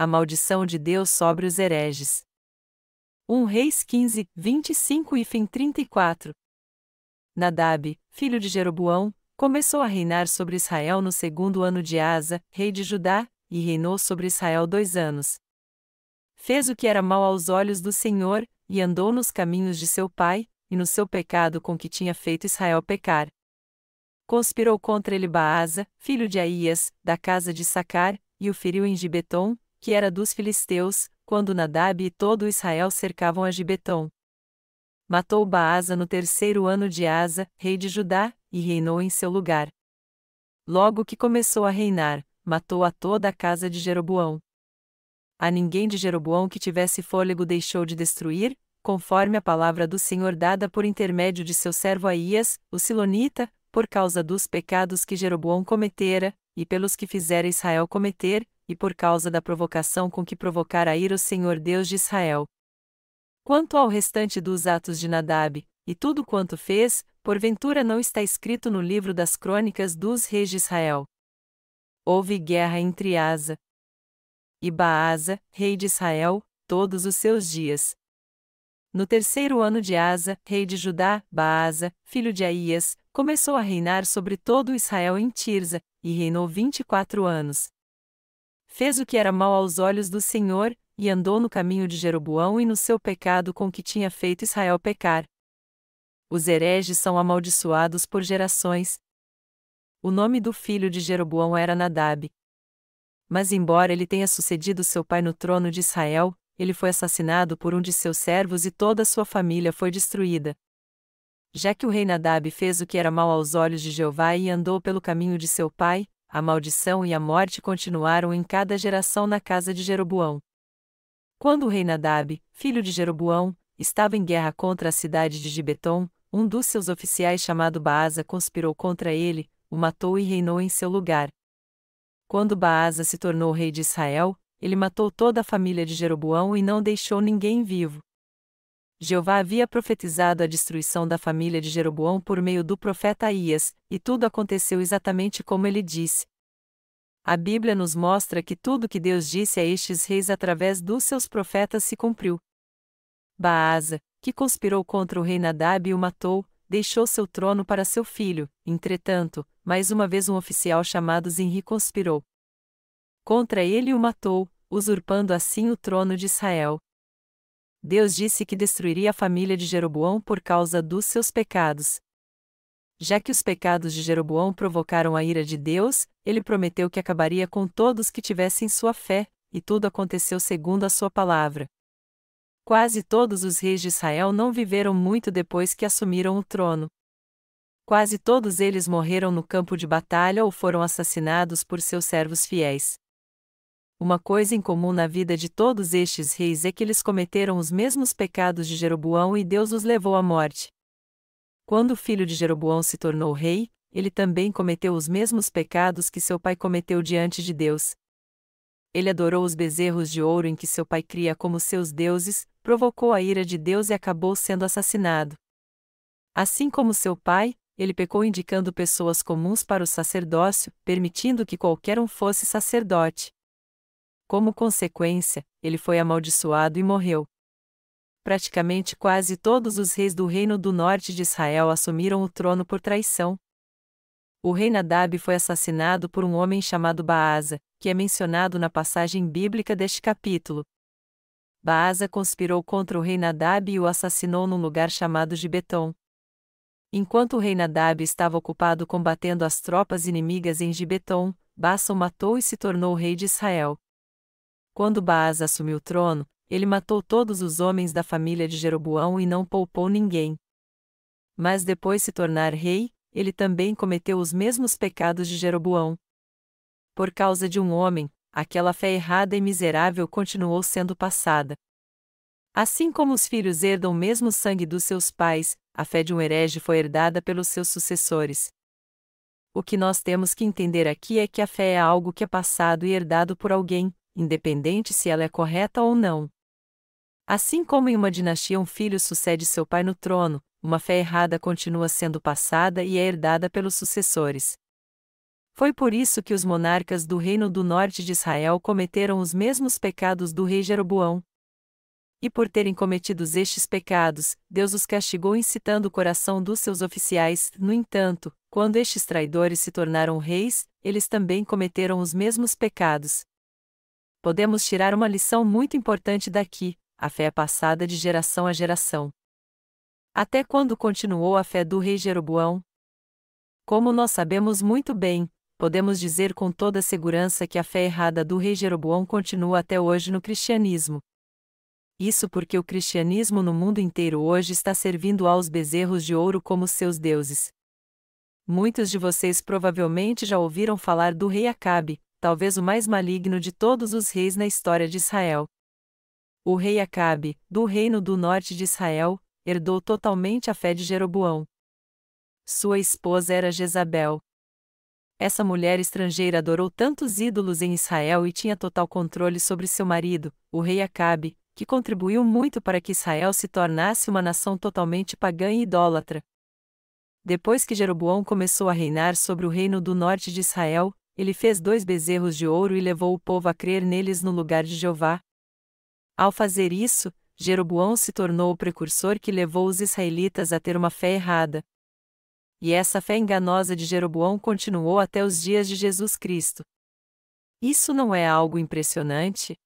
A maldição de Deus sobre os hereges. 1 Reis 15, 25 e fim 34. Nadab, filho de Jeroboão, começou a reinar sobre Israel no segundo ano de Asa, rei de Judá, e reinou sobre Israel 2 anos. Fez o que era mal aos olhos do Senhor, e andou nos caminhos de seu pai, e no seu pecado com que tinha feito Israel pecar. Conspirou contra ele Baasa, filho de Aías, da casa de Sacar, e o feriu em Gibeton, que era dos filisteus, quando Nadab e todo Israel cercavam a Gibeton. Matou Baasa no 3º ano de Asa, rei de Judá, e reinou em seu lugar. Logo que começou a reinar, matou a toda a casa de Jeroboão. A ninguém de Jeroboão que tivesse fôlego deixou de destruir, conforme a palavra do Senhor dada por intermédio de seu servo Aías, o silonita, por causa dos pecados que Jeroboão cometera, e pelos que fizera Israel cometer, e por causa da provocação com que provocara a ira o Senhor Deus de Israel. Quanto ao restante dos atos de Nadab, e tudo quanto fez, porventura não está escrito no livro das crônicas dos reis de Israel. Houve guerra entre Asa e Baasa, rei de Israel, todos os seus dias. No 3º ano de Asa, rei de Judá, Baasa, filho de Aías, começou a reinar sobre todo Israel em Tirza, e reinou 24 anos. Fez o que era mal aos olhos do Senhor, e andou no caminho de Jeroboão e no seu pecado com que tinha feito Israel pecar. Os hereges são amaldiçoados por gerações. O nome do filho de Jeroboão era Nadab. Mas embora ele tenha sucedido seu pai no trono de Israel, ele foi assassinado por um de seus servos e toda a sua família foi destruída. Já que o rei Nadab fez o que era mal aos olhos de Jeová e andou pelo caminho de seu pai, a maldição e a morte continuaram em cada geração na casa de Jeroboão. Quando o rei Nadab, filho de Jeroboão, estava em guerra contra a cidade de Gibeton, um dos seus oficiais chamado Baasa conspirou contra ele, o matou e reinou em seu lugar. Quando Baasa se tornou rei de Israel, ele matou toda a família de Jeroboão e não deixou ninguém vivo. Jeová havia profetizado a destruição da família de Jeroboão por meio do profeta Aías, e tudo aconteceu exatamente como ele disse. A Bíblia nos mostra que tudo que Deus disse a estes reis através dos seus profetas se cumpriu. Baasa, que conspirou contra o rei Nadab e o matou, deixou seu trono para seu filho. Entretanto, mais uma vez um oficial chamado Zinri conspirou contra ele e o matou, usurpando assim o trono de Israel. Deus disse que destruiria a família de Jeroboão por causa dos seus pecados. Já que os pecados de Jeroboão provocaram a ira de Deus, ele prometeu que acabaria com todos que tivessem sua fé, e tudo aconteceu segundo a sua palavra. Quase todos os reis de Israel não viveram muito depois que assumiram o trono. Quase todos eles morreram no campo de batalha ou foram assassinados por seus servos fiéis. Uma coisa em comum na vida de todos estes reis é que eles cometeram os mesmos pecados de Jeroboão e Deus os levou à morte. Quando o filho de Jeroboão se tornou rei, ele também cometeu os mesmos pecados que seu pai cometeu diante de Deus. Ele adorou os bezerros de ouro em que seu pai cria como seus deuses, provocou a ira de Deus e acabou sendo assassinado. Assim como seu pai, ele pecou indicando pessoas comuns para o sacerdócio, permitindo que qualquer um fosse sacerdote. Como consequência, ele foi amaldiçoado e morreu. Praticamente quase todos os reis do reino do norte de Israel assumiram o trono por traição. O rei Nadab foi assassinado por um homem chamado Baasa, que é mencionado na passagem bíblica deste capítulo. Baasa conspirou contra o rei Nadab e o assassinou num lugar chamado Gibeton. Enquanto o rei Nadab estava ocupado combatendo as tropas inimigas em Gibeton, Baasa o matou e se tornou rei de Israel. Quando Baasa assumiu o trono, ele matou todos os homens da família de Jeroboão e não poupou ninguém. Mas depois de se tornar rei, ele também cometeu os mesmos pecados de Jeroboão. Por causa de um homem, aquela fé errada e miserável continuou sendo passada. Assim como os filhos herdam o mesmo sangue dos seus pais, a fé de um herege foi herdada pelos seus sucessores. O que nós temos que entender aqui é que a fé é algo que é passado e herdado por alguém, independente se ela é correta ou não. Assim como em uma dinastia um filho sucede seu pai no trono, uma fé errada continua sendo passada e é herdada pelos sucessores. Foi por isso que os monarcas do Reino do Norte de Israel cometeram os mesmos pecados do rei Jeroboão. E por terem cometido estes pecados, Deus os castigou incitando o coração dos seus oficiais. No entanto, quando estes traidores se tornaram reis, eles também cometeram os mesmos pecados. Podemos tirar uma lição muito importante daqui: a fé é passada de geração a geração. Até quando continuou a fé do rei Jeroboão? Como nós sabemos muito bem, podemos dizer com toda segurança que a fé errada do rei Jeroboão continua até hoje no cristianismo. Isso porque o cristianismo no mundo inteiro hoje está servindo aos bezerros de ouro como seus deuses. Muitos de vocês provavelmente já ouviram falar do rei Acabe, talvez o mais maligno de todos os reis na história de Israel. O rei Acabe, do reino do norte de Israel, herdou totalmente a fé de Jeroboão. Sua esposa era Jezabel. Essa mulher estrangeira adorou tantos ídolos em Israel e tinha total controle sobre seu marido, o rei Acabe, que contribuiu muito para que Israel se tornasse uma nação totalmente pagã e idólatra. Depois que Jeroboão começou a reinar sobre o reino do norte de Israel, ele fez 2 bezerros de ouro e levou o povo a crer neles no lugar de Jeová. Ao fazer isso, Jeroboão se tornou o precursor que levou os israelitas a ter uma fé errada. E essa fé enganosa de Jeroboão continuou até os dias de Jesus Cristo. Isso não é algo impressionante?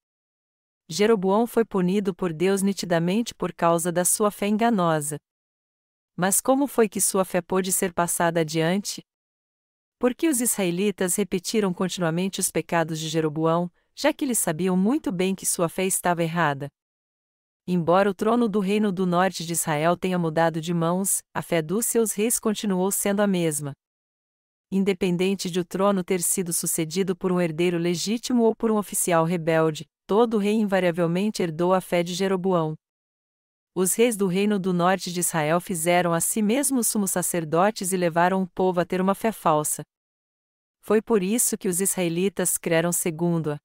Jeroboão foi punido por Deus nitidamente por causa da sua fé enganosa. Mas como foi que sua fé pôde ser passada adiante? Porque os israelitas repetiram continuamente os pecados de Jeroboão, já que eles sabiam muito bem que sua fé estava errada. Embora o trono do reino do norte de Israel tenha mudado de mãos, a fé dos seus reis continuou sendo a mesma. Independente de o trono ter sido sucedido por um herdeiro legítimo ou por um oficial rebelde, todo rei invariavelmente herdou a fé de Jeroboão. Os reis do reino do norte de Israel fizeram a si mesmos sumos sacerdotes e levaram o povo a ter uma fé falsa. Foi por isso que os israelitas creram segundo a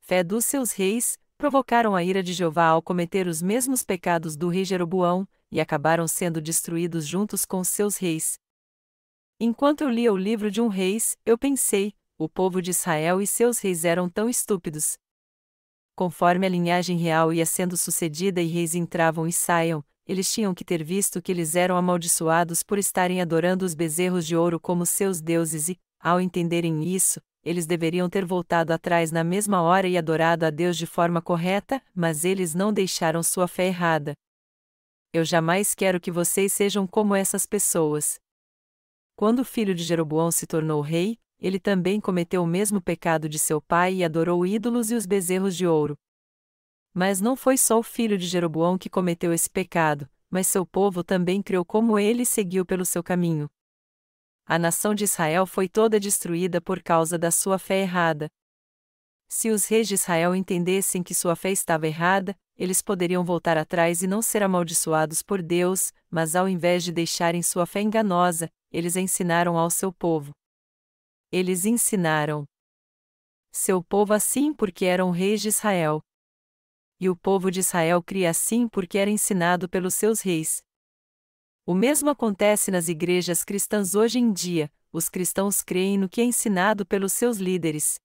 fé dos seus reis, provocaram a ira de Jeová ao cometer os mesmos pecados do rei Jeroboão, e acabaram sendo destruídos juntos com seus reis. Enquanto eu lia o livro de Reis, eu pensei, o povo de Israel e seus reis eram tão estúpidos. Conforme a linhagem real ia sendo sucedida e reis entravam e saiam, eles tinham que ter visto que eles eram amaldiçoados por estarem adorando os bezerros de ouro como seus deuses e, ao entenderem isso, eles deveriam ter voltado atrás na mesma hora e adorado a Deus de forma correta, mas eles não deixaram sua fé errada. Eu jamais quero que vocês sejam como essas pessoas. Quando o filho de Jeroboão se tornou rei, ele também cometeu o mesmo pecado de seu pai e adorou ídolos e os bezerros de ouro. Mas não foi só o filho de Jeroboão que cometeu esse pecado, mas seu povo também creu como ele e seguiu pelo seu caminho. A nação de Israel foi toda destruída por causa da sua fé errada. Se os reis de Israel entendessem que sua fé estava errada, eles poderiam voltar atrás e não ser amaldiçoados por Deus, mas ao invés de deixarem sua fé enganosa, eles ensinaram ao seu povo. Eles ensinaram seu povo assim porque eram reis de Israel. E o povo de Israel cria assim porque era ensinado pelos seus reis. O mesmo acontece nas igrejas cristãs hoje em dia, os cristãos creem no que é ensinado pelos seus líderes.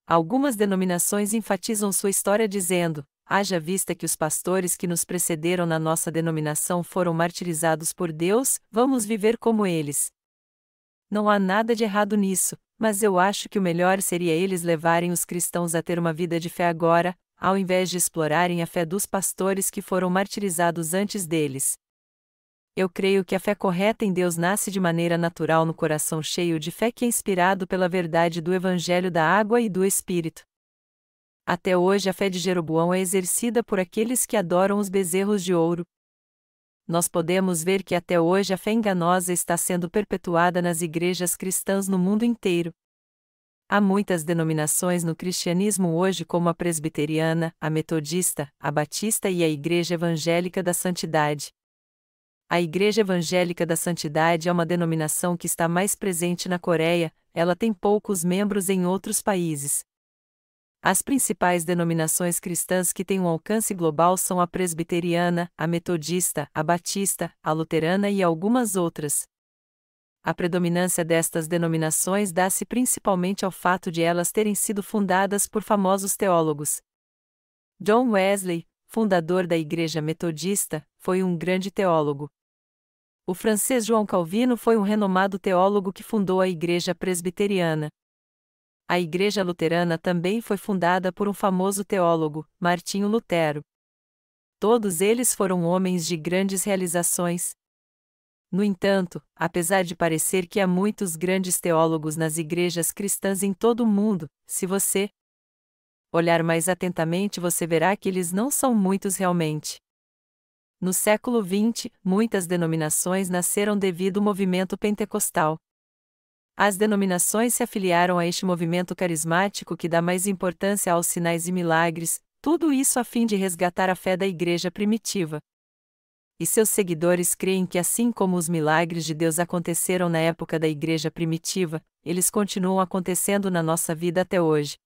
Algumas denominações enfatizam sua história dizendo: haja vista que os pastores que nos precederam na nossa denominação foram martirizados por Deus, vamos viver como eles. Não há nada de errado nisso, mas eu acho que o melhor seria eles levarem os cristãos a ter uma vida de fé agora, ao invés de explorarem a fé dos pastores que foram martirizados antes deles. Eu creio que a fé correta em Deus nasce de maneira natural no coração cheio de fé que é inspirado pela verdade do Evangelho da água e do Espírito. Até hoje a fé de Jeroboão é exercida por aqueles que adoram os bezerros de ouro. Nós podemos ver que até hoje a fé enganosa está sendo perpetuada nas igrejas cristãs no mundo inteiro. Há muitas denominações no cristianismo hoje como a presbiteriana, a metodista, a batista e a Igreja Evangélica da Santidade. A Igreja Evangélica da Santidade é uma denominação que está mais presente na Coreia, ela tem poucos membros em outros países. As principais denominações cristãs que têm um alcance global são a presbiteriana, a metodista, a batista, a luterana e algumas outras. A predominância destas denominações dá-se principalmente ao fato de elas terem sido fundadas por famosos teólogos. John Wesley, fundador da Igreja Metodista, foi um grande teólogo. O francês João Calvino foi um renomado teólogo que fundou a Igreja Presbiteriana. A Igreja Luterana também foi fundada por um famoso teólogo, Martinho Lutero. Todos eles foram homens de grandes realizações. No entanto, apesar de parecer que há muitos grandes teólogos nas igrejas cristãs em todo o mundo, se você olhar mais atentamente você verá que eles não são muitos realmente. No século XX, muitas denominações nasceram devido ao movimento pentecostal. As denominações se afiliaram a este movimento carismático que dá mais importância aos sinais e milagres, tudo isso a fim de resgatar a fé da igreja primitiva. E seus seguidores creem que assim como os milagres de Deus aconteceram na época da igreja primitiva, eles continuam acontecendo na nossa vida até hoje.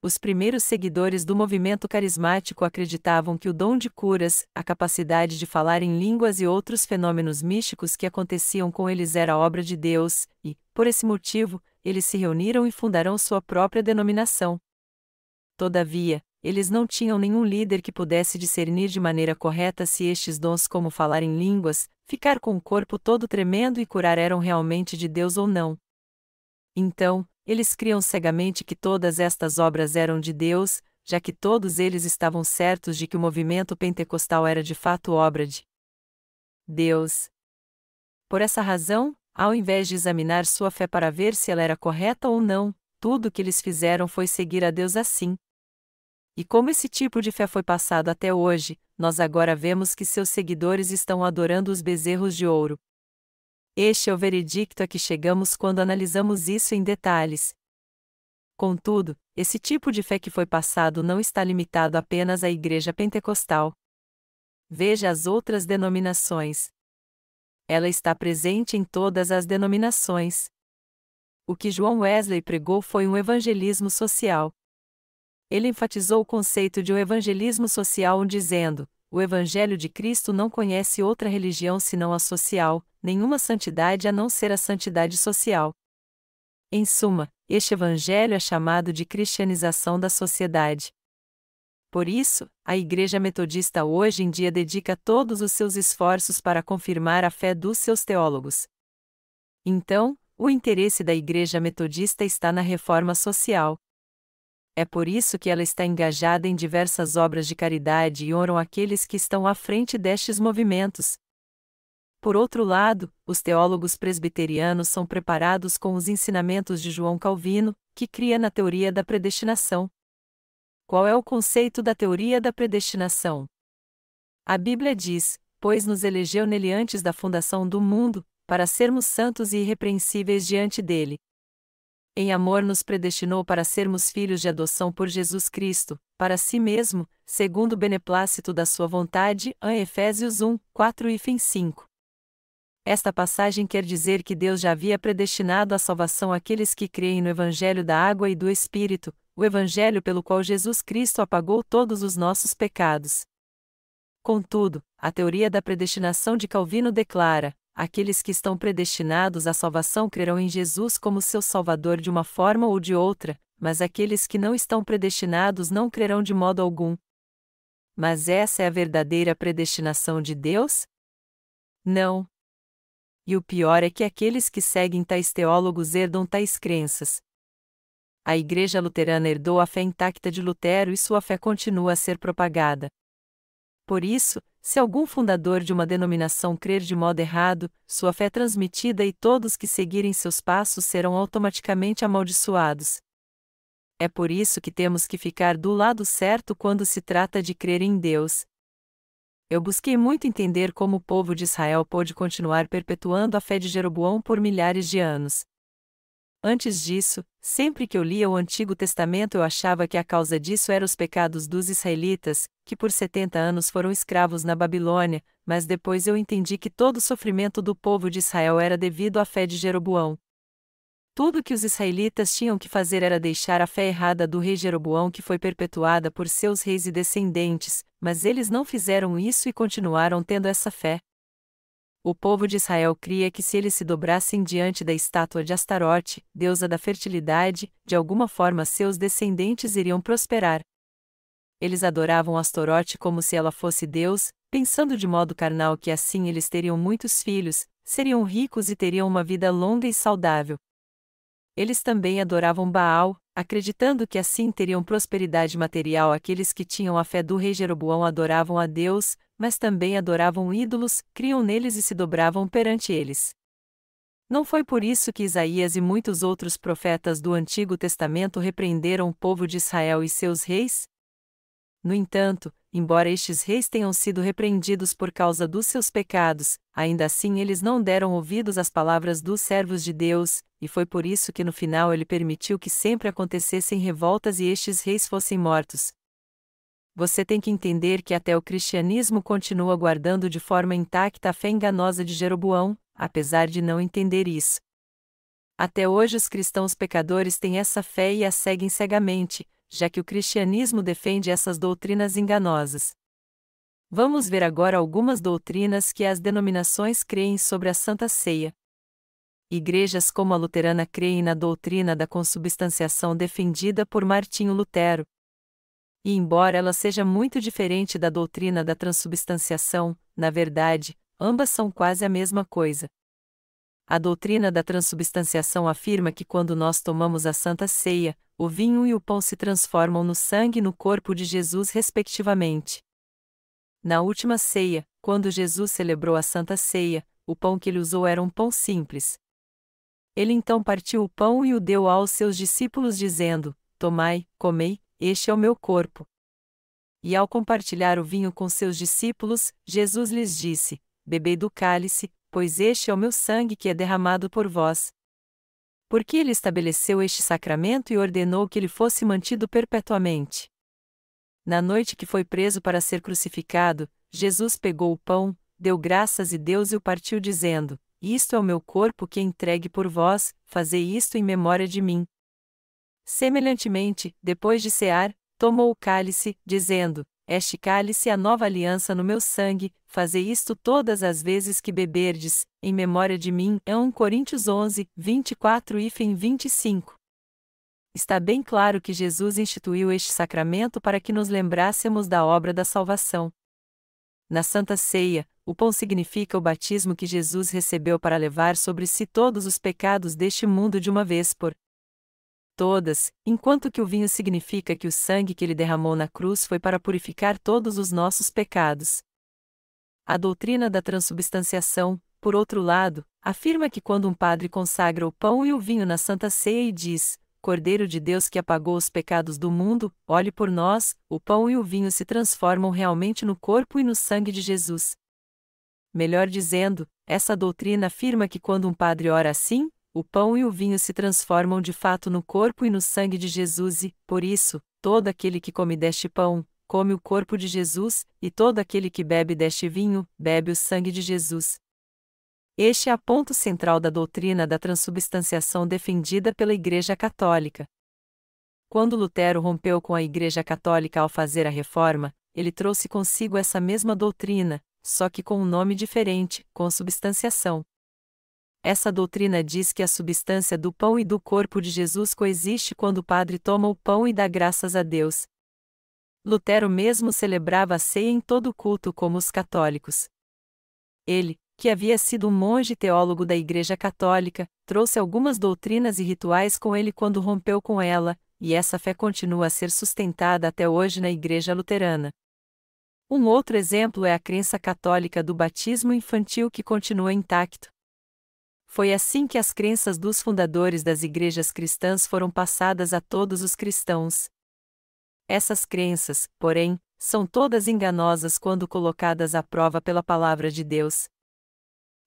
Os primeiros seguidores do movimento carismático acreditavam que o dom de curas, a capacidade de falar em línguas e outros fenômenos místicos que aconteciam com eles era obra de Deus, e, por esse motivo, eles se reuniram e fundaram sua própria denominação. Todavia, eles não tinham nenhum líder que pudesse discernir de maneira correta se estes dons como falar em línguas, ficar com o corpo todo tremendo e curar eram realmente de Deus ou não. Então, eles criam cegamente que todas estas obras eram de Deus, já que todos eles estavam certos de que o movimento pentecostal era de fato obra de Deus. Por essa razão, ao invés de examinar sua fé para ver se ela era correta ou não, tudo o que eles fizeram foi seguir a Deus assim. E como esse tipo de fé foi passado até hoje, nós agora vemos que seus seguidores estão adorando os bezerros de ouro. Este é o veredicto a que chegamos quando analisamos isso em detalhes. Contudo, esse tipo de fé que foi passado não está limitado apenas à Igreja Pentecostal. Veja as outras denominações. Ela está presente em todas as denominações. O que João Wesley pregou foi um evangelismo social. Ele enfatizou o conceito de um evangelismo social dizendo: o Evangelho de Cristo não conhece outra religião senão a social, nenhuma santidade a não ser a santidade social. Em suma, este Evangelho é chamado de cristianização da sociedade. Por isso, a Igreja Metodista hoje em dia dedica todos os seus esforços para confirmar a fé dos seus teólogos. Então, o interesse da Igreja Metodista está na reforma social. É por isso que ela está engajada em diversas obras de caridade e honram aqueles que estão à frente destes movimentos. Por outro lado, os teólogos presbiterianos são preparados com os ensinamentos de João Calvino, que cria na teoria da predestinação. Qual é o conceito da teoria da predestinação? A Bíblia diz: pois nos elegeu nele antes da fundação do mundo, para sermos santos e irrepreensíveis diante dele. Em amor nos predestinou para sermos filhos de adoção por Jesus Cristo, para si mesmo, segundo o beneplácito da sua vontade. Efésios 1, 4 e 5. Esta passagem quer dizer que Deus já havia predestinado à salvação aqueles que creem no Evangelho da água e do Espírito, o Evangelho pelo qual Jesus Cristo apagou todos os nossos pecados. Contudo, a teoria da predestinação de Calvino declara: aqueles que estão predestinados à salvação crerão em Jesus como seu Salvador de uma forma ou de outra, mas aqueles que não estão predestinados não crerão de modo algum. Mas essa é a verdadeira predestinação de Deus? Não. E o pior é que aqueles que seguem tais teólogos herdam tais crenças. A Igreja Luterana herdou a fé intacta de Lutero e sua fé continua a ser propagada. Por isso, se algum fundador de uma denominação crer de modo errado, sua fé é transmitida e todos que seguirem seus passos serão automaticamente amaldiçoados. É por isso que temos que ficar do lado certo quando se trata de crer em Deus. Eu busquei muito entender como o povo de Israel pôde continuar perpetuando a fé de Jeroboão por milhares de anos. Antes disso, sempre que eu lia o Antigo Testamento eu achava que a causa disso eram os pecados dos israelitas, que por 70 anos foram escravos na Babilônia, mas depois eu entendi que todo o sofrimento do povo de Israel era devido à fé de Jeroboão. Tudo que os israelitas tinham que fazer era deixar a fé errada do rei Jeroboão que foi perpetuada por seus reis e descendentes, mas eles não fizeram isso e continuaram tendo essa fé. O povo de Israel cria que se eles se dobrassem diante da estátua de Astarote, deusa da fertilidade, de alguma forma seus descendentes iriam prosperar. Eles adoravam Astarote como se ela fosse Deus, pensando de modo carnal que assim eles teriam muitos filhos, seriam ricos e teriam uma vida longa e saudável. Eles também adoravam Baal, acreditando que assim teriam prosperidade material. Aqueles que tinham a fé do rei Jeroboão adoravam a Deus, mas também adoravam ídolos, criam neles e se dobravam perante eles. Não foi por isso que Isaías e muitos outros profetas do Antigo Testamento repreenderam o povo de Israel e seus reis? No entanto, embora estes reis tenham sido repreendidos por causa dos seus pecados, ainda assim eles não deram ouvidos às palavras dos servos de Deus, e foi por isso que no final ele permitiu que sempre acontecessem revoltas e estes reis fossem mortos. Você tem que entender que até o cristianismo continua guardando de forma intacta a fé enganosa de Jeroboão, apesar de não entender isso. Até hoje os cristãos pecadores têm essa fé e a seguem cegamente, já que o cristianismo defende essas doutrinas enganosas. Vamos ver agora algumas doutrinas que as denominações creem sobre a Santa Ceia. Igrejas como a luterana creem na doutrina da consubstanciação defendida por Martinho Lutero. E embora ela seja muito diferente da doutrina da transubstanciação, na verdade, ambas são quase a mesma coisa. A doutrina da transubstanciação afirma que quando nós tomamos a Santa Ceia, o vinho e o pão se transformam no sangue e no corpo de Jesus respectivamente. Na última ceia, quando Jesus celebrou a Santa Ceia, o pão que ele usou era um pão simples. Ele então partiu o pão e o deu aos seus discípulos dizendo: "Tomai, comei, este é o meu corpo." E ao compartilhar o vinho com seus discípulos, Jesus lhes disse: "Bebei do cálice, pois este é o meu sangue que é derramado por vós." Porque ele estabeleceu este sacramento e ordenou que ele fosse mantido perpetuamente. Na noite que foi preso para ser crucificado, Jesus pegou o pão, deu graças a Deus e o partiu dizendo: "Isto é o meu corpo que é entregue por vós, fazei isto em memória de mim." Semelhantemente, depois de cear, tomou o cálice, dizendo: "Este cálice é a nova aliança no meu sangue, fazei isto todas as vezes que beberdes, em memória de mim." 1 Coríntios 11, 24 e 25. Está bem claro que Jesus instituiu este sacramento para que nos lembrássemos da obra da salvação. Na Santa Ceia, o pão significa o batismo que Jesus recebeu para levar sobre si todos os pecados deste mundo de uma vez por todas, enquanto que o vinho significa que o sangue que ele derramou na cruz foi para purificar todos os nossos pecados. A doutrina da transubstanciação, por outro lado, afirma que quando um padre consagra o pão e o vinho na Santa Ceia e diz: "Cordeiro de Deus que apagou os pecados do mundo, olhe por nós", o pão e o vinho se transformam realmente no corpo e no sangue de Jesus. Melhor dizendo, essa doutrina afirma que quando um padre ora assim, o pão e o vinho se transformam de fato no corpo e no sangue de Jesus e, por isso, todo aquele que come deste pão, come o corpo de Jesus, e todo aquele que bebe deste vinho, bebe o sangue de Jesus. Este é o ponto central da doutrina da transubstanciação defendida pela Igreja Católica. Quando Lutero rompeu com a Igreja Católica ao fazer a reforma, ele trouxe consigo essa mesma doutrina, só que com um nome diferente: consubstanciação. Essa doutrina diz que a substância do pão e do corpo de Jesus coexiste quando o padre toma o pão e dá graças a Deus. Lutero mesmo celebrava a ceia em todo culto como os católicos. Ele, que havia sido um monge teólogo da Igreja Católica, trouxe algumas doutrinas e rituais com ele quando rompeu com ela, e essa fé continua a ser sustentada até hoje na Igreja Luterana. Um outro exemplo é a crença católica do batismo infantil que continua intacto. Foi assim que as crenças dos fundadores das igrejas cristãs foram passadas a todos os cristãos. Essas crenças, porém, são todas enganosas quando colocadas à prova pela palavra de Deus.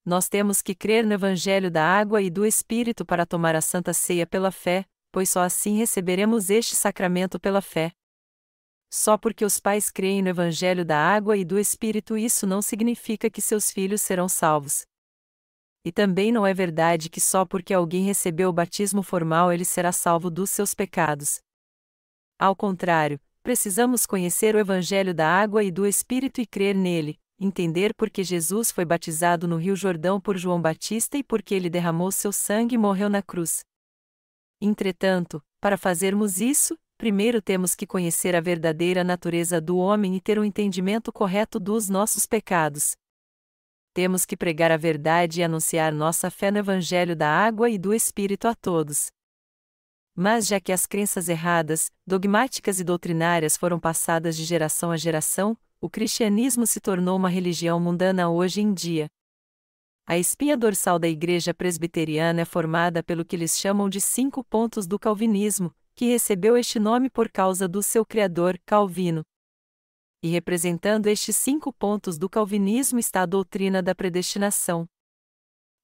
Nós temos que crer no Evangelho da água e do Espírito para tomar a Santa Ceia pela fé, pois só assim receberemos este sacramento pela fé. Só porque os pais creem no Evangelho da água e do Espírito, isso não significa que seus filhos serão salvos. E também não é verdade que só porque alguém recebeu o batismo formal ele será salvo dos seus pecados. Ao contrário, precisamos conhecer o Evangelho da água e do Espírito e crer nele, entender por que Jesus foi batizado no Rio Jordão por João Batista e por que ele derramou seu sangue e morreu na cruz. Entretanto, para fazermos isso, primeiro temos que conhecer a verdadeira natureza do homem e ter um entendimento correto dos nossos pecados. Temos que pregar a verdade e anunciar nossa fé no Evangelho da água e do Espírito a todos. Mas já que as crenças erradas, dogmáticas e doutrinárias foram passadas de geração a geração, o cristianismo se tornou uma religião mundana hoje em dia. A espinha dorsal da Igreja Presbiteriana é formada pelo que eles chamam de 5 pontos do calvinismo, que recebeu este nome por causa do seu criador, Calvino. E representando estes 5 pontos do calvinismo está a doutrina da predestinação.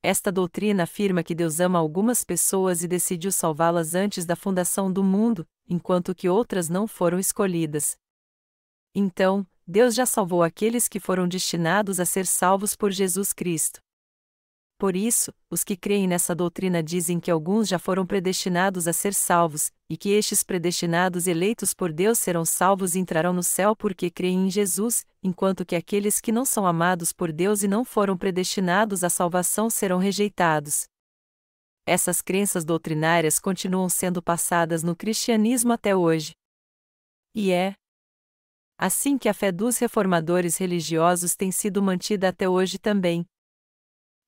Esta doutrina afirma que Deus ama algumas pessoas e decidiu salvá-las antes da fundação do mundo, enquanto que outras não foram escolhidas. Então, Deus já salvou aqueles que foram destinados a ser salvos por Jesus Cristo. Por isso, os que creem nessa doutrina dizem que alguns já foram predestinados a ser salvos, e que estes predestinados eleitos por Deus serão salvos e entrarão no céu porque creem em Jesus, enquanto que aqueles que não são amados por Deus e não foram predestinados à salvação serão rejeitados. Essas crenças doutrinárias continuam sendo passadas no cristianismo até hoje. E é assim que a fé dos reformadores religiosos tem sido mantida até hoje também.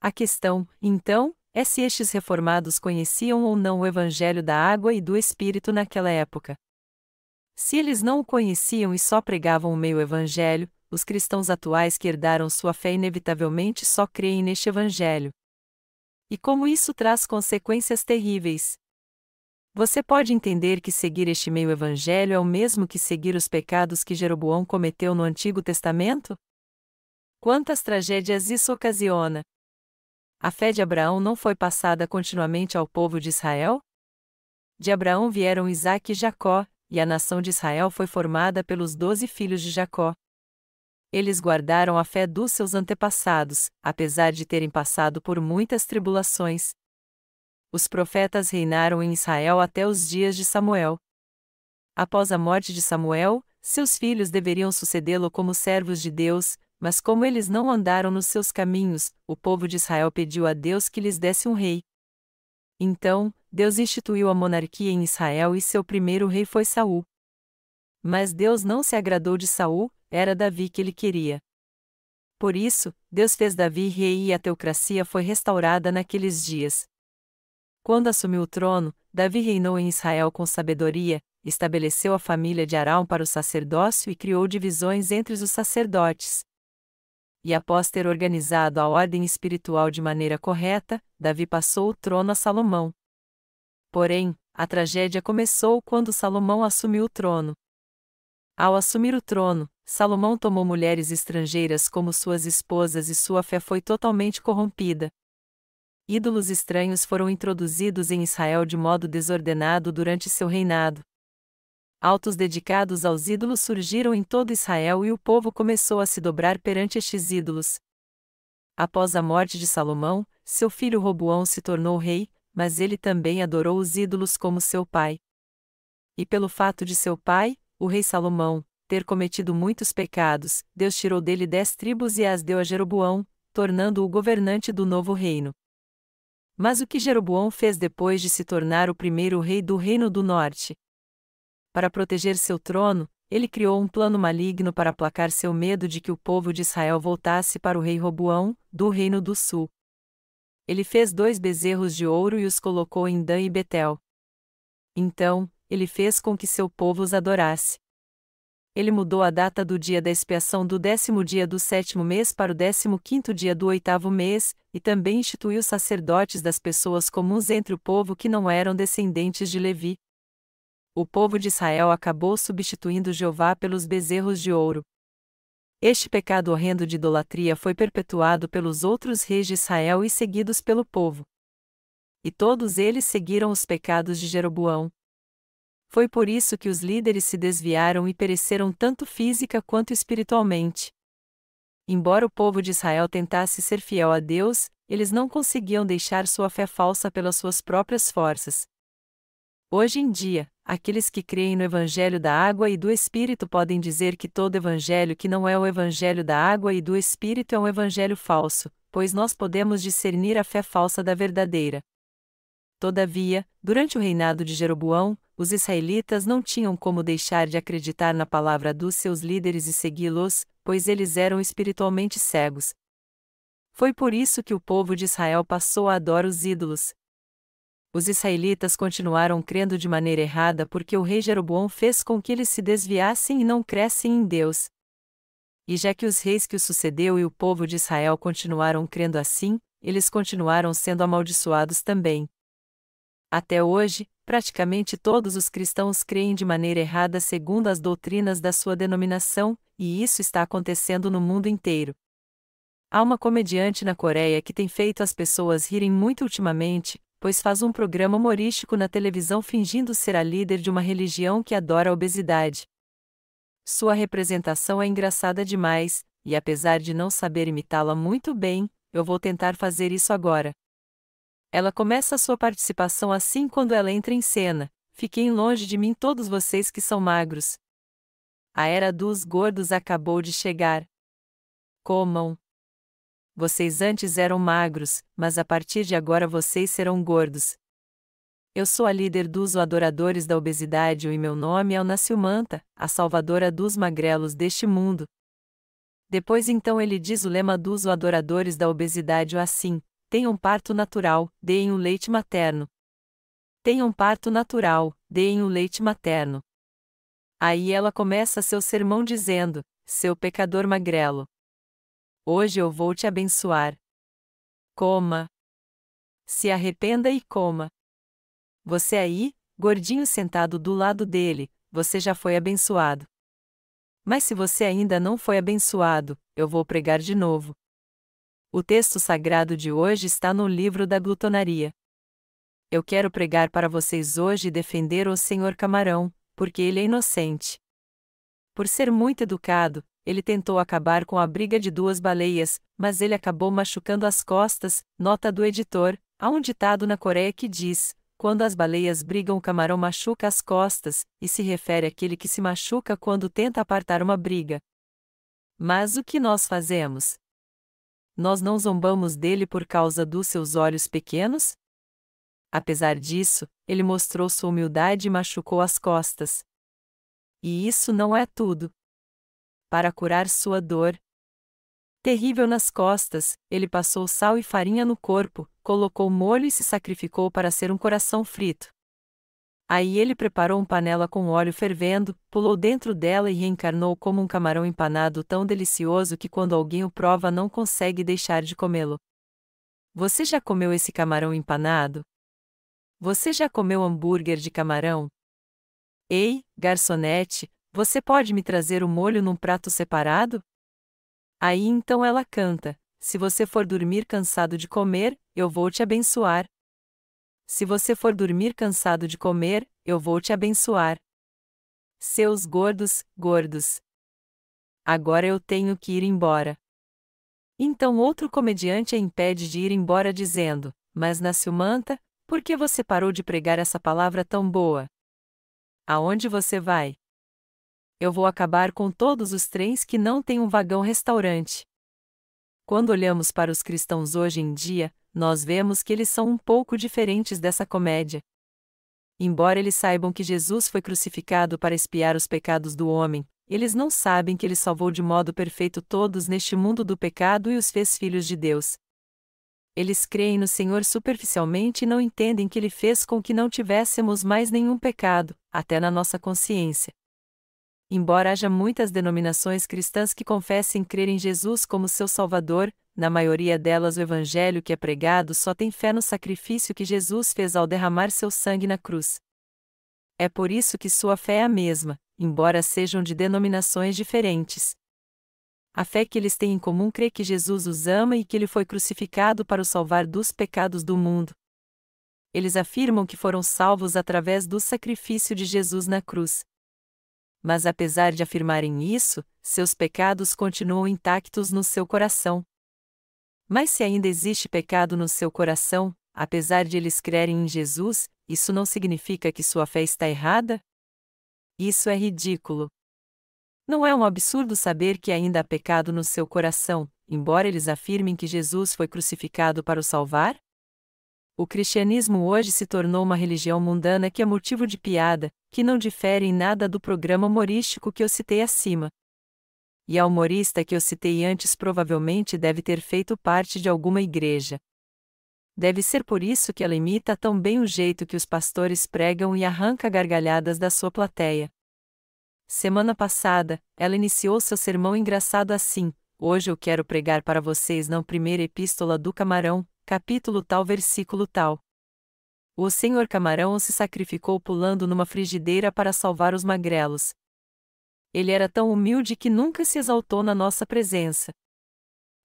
A questão, então, é se estes reformados conheciam ou não o Evangelho da água e do Espírito naquela época. Se eles não o conheciam e só pregavam o meio Evangelho, os cristãos atuais que herdaram sua fé inevitavelmente só creem neste Evangelho. E como isso traz consequências terríveis. Você pode entender que seguir este meio Evangelho é o mesmo que seguir os pecados que Jeroboão cometeu no Antigo Testamento? Quantas tragédias isso ocasiona! A fé de Abraão não foi passada continuamente ao povo de Israel? De Abraão vieram Isaque e Jacó, e a nação de Israel foi formada pelos 12 filhos de Jacó. Eles guardaram a fé dos seus antepassados, apesar de terem passado por muitas tribulações. Os profetas reinaram em Israel até os dias de Samuel. Após a morte de Samuel, seus filhos deveriam sucedê-lo como servos de Deus, mas como eles não andaram nos seus caminhos, o povo de Israel pediu a Deus que lhes desse um rei. Então, Deus instituiu a monarquia em Israel e seu primeiro rei foi Saul. Mas Deus não se agradou de Saul, era Davi que ele queria. Por isso, Deus fez Davi rei e a teocracia foi restaurada naqueles dias. Quando assumiu o trono, Davi reinou em Israel com sabedoria, estabeleceu a família de Arão para o sacerdócio e criou divisões entre os sacerdotes. E após ter organizado a ordem espiritual de maneira correta, Davi passou o trono a Salomão. Porém, a tragédia começou quando Salomão assumiu o trono. Ao assumir o trono, Salomão tomou mulheres estrangeiras como suas esposas e sua fé foi totalmente corrompida. Ídolos estranhos foram introduzidos em Israel de modo desordenado durante seu reinado. Altos dedicados aos ídolos surgiram em todo Israel e o povo começou a se dobrar perante estes ídolos. Após a morte de Salomão, seu filho Roboão se tornou rei, mas ele também adorou os ídolos como seu pai. E pelo fato de seu pai, o rei Salomão, ter cometido muitos pecados, Deus tirou dele 10 tribos e as deu a Jeroboão, tornando-o governante do novo reino. Mas o que Jeroboão fez depois de se tornar o primeiro rei do Reino do Norte? Para proteger seu trono, ele criou um plano maligno para aplacar seu medo de que o povo de Israel voltasse para o rei Roboão, do Reino do Sul. Ele fez 2 bezerros de ouro e os colocou em Dan e Betel. Então, ele fez com que seu povo os adorasse. Ele mudou a data do dia da expiação do 10º dia do 7º mês para o 15º dia do 8º mês, e também instituiu sacerdotes das pessoas comuns entre o povo que não eram descendentes de Levi. O povo de Israel acabou substituindo Jeová pelos bezerros de ouro. Este pecado horrendo de idolatria foi perpetuado pelos outros reis de Israel e seguidos pelo povo. E todos eles seguiram os pecados de Jeroboão. Foi por isso que os líderes se desviaram e pereceram tanto física quanto espiritualmente. Embora o povo de Israel tentasse ser fiel a Deus, eles não conseguiam deixar sua fé falsa pelas suas próprias forças. Hoje em dia, aqueles que creem no Evangelho da água e do Espírito podem dizer que todo evangelho que não é o Evangelho da água e do Espírito é um evangelho falso, pois nós podemos discernir a fé falsa da verdadeira. Todavia, durante o reinado de Jeroboão, os israelitas não tinham como deixar de acreditar na palavra dos seus líderes e segui-los, pois eles eram espiritualmente cegos. Foi por isso que o povo de Israel passou a adorar os ídolos. Os israelitas continuaram crendo de maneira errada porque o rei Jeroboão fez com que eles se desviassem e não crescem em Deus. E já que os reis que o sucedeu e o povo de Israel continuaram crendo assim, eles continuaram sendo amaldiçoados também. Até hoje, praticamente todos os cristãos creem de maneira errada segundo as doutrinas da sua denominação, e isso está acontecendo no mundo inteiro. Há uma comediante na Coreia que tem feito as pessoas rirem muito ultimamente, pois faz um programa humorístico na televisão fingindo ser a líder de uma religião que adora a obesidade. Sua representação é engraçada demais, e apesar de não saber imitá-la muito bem, eu vou tentar fazer isso agora. Ela começa sua participação assim quando ela entra em cena: fiquem longe de mim todos vocês que são magros. A era dos gordos acabou de chegar. Comam. Vocês antes eram magros, mas a partir de agora vocês serão gordos. Eu sou a líder dos adoradores da obesidade e meu nome é Onassilmanta, a salvadora dos magrelos deste mundo. Depois então ele diz o lema dos adoradores da obesidade assim: tenham parto natural, deem o leite materno. Tenham parto natural, deem o leite materno. Aí ela começa seu sermão dizendo: seu pecador magrelo. Hoje eu vou te abençoar. Coma. Se arrependa e coma. Você aí, gordinho sentado do lado dele, você já foi abençoado. Mas se você ainda não foi abençoado, eu vou pregar de novo. O texto sagrado de hoje está no livro da glutonaria. Eu quero pregar para vocês hoje e defender o Senhor Camarão, porque ele é inocente. Por ser muito educado, ele tentou acabar com a briga de duas baleias, mas ele acabou machucando as costas. Nota do editor: há um ditado na Coreia que diz: quando as baleias brigam, o camarão machuca as costas, e se refere àquele que se machuca quando tenta apartar uma briga. Mas o que nós fazemos? Nós não zombamos dele por causa dos seus olhos pequenos? Apesar disso, ele mostrou sua humildade e machucou as costas. E isso não é tudo. Para curar sua dor terrível nas costas, ele passou sal e farinha no corpo, colocou molho e se sacrificou para ser um coração frito. Aí ele preparou uma panela com óleo fervendo, pulou dentro dela e reencarnou como um camarão empanado tão delicioso que quando alguém o prova não consegue deixar de comê-lo. Você já comeu esse camarão empanado? Você já comeu hambúrguer de camarão? Ei, garçonete, você pode me trazer o molho num prato separado? Aí então ela canta: se você for dormir cansado de comer, eu vou te abençoar. Se você for dormir cansado de comer, eu vou te abençoar. Seus gordos, gordos. Agora eu tenho que ir embora. Então outro comediante a impede de ir embora dizendo: mas Nascimanta, por que você parou de pregar essa palavra tão boa? Aonde você vai? Eu vou acabar com todos os trens que não têm um vagão-restaurante. Quando olhamos para os cristãos hoje em dia, nós vemos que eles são um pouco diferentes dessa comédia. Embora eles saibam que Jesus foi crucificado para expiar os pecados do homem, eles não sabem que ele salvou de modo perfeito todos neste mundo do pecado e os fez filhos de Deus. Eles creem no Senhor superficialmente e não entendem que ele fez com que não tivéssemos mais nenhum pecado, até na nossa consciência. Embora haja muitas denominações cristãs que confessem crer em Jesus como seu Salvador, na maioria delas o evangelho que é pregado só tem fé no sacrifício que Jesus fez ao derramar seu sangue na cruz. É por isso que sua fé é a mesma, embora sejam de denominações diferentes. A fé que eles têm em comum crê que Jesus os ama e que ele foi crucificado para os salvar dos pecados do mundo. Eles afirmam que foram salvos através do sacrifício de Jesus na cruz. Mas apesar de afirmarem isso, seus pecados continuam intactos no seu coração. Mas se ainda existe pecado no seu coração, apesar de eles crerem em Jesus, isso não significa que sua fé está errada? Isso é ridículo. Não é um absurdo saber que ainda há pecado no seu coração, embora eles afirmem que Jesus foi crucificado para o salvar? O cristianismo hoje se tornou uma religião mundana que é motivo de piada, que não difere em nada do programa humorístico que eu citei acima. E a humorista que eu citei antes provavelmente deve ter feito parte de alguma igreja. Deve ser por isso que ela imita tão bem o jeito que os pastores pregam e arranca gargalhadas da sua plateia. Semana passada, ela iniciou seu sermão engraçado assim: hoje eu quero pregar para vocês na primeira epístola do Camarão, capítulo tal versículo tal. O senhor Camarão se sacrificou pulando numa frigideira para salvar os magrelos. Ele era tão humilde que nunca se exaltou na nossa presença.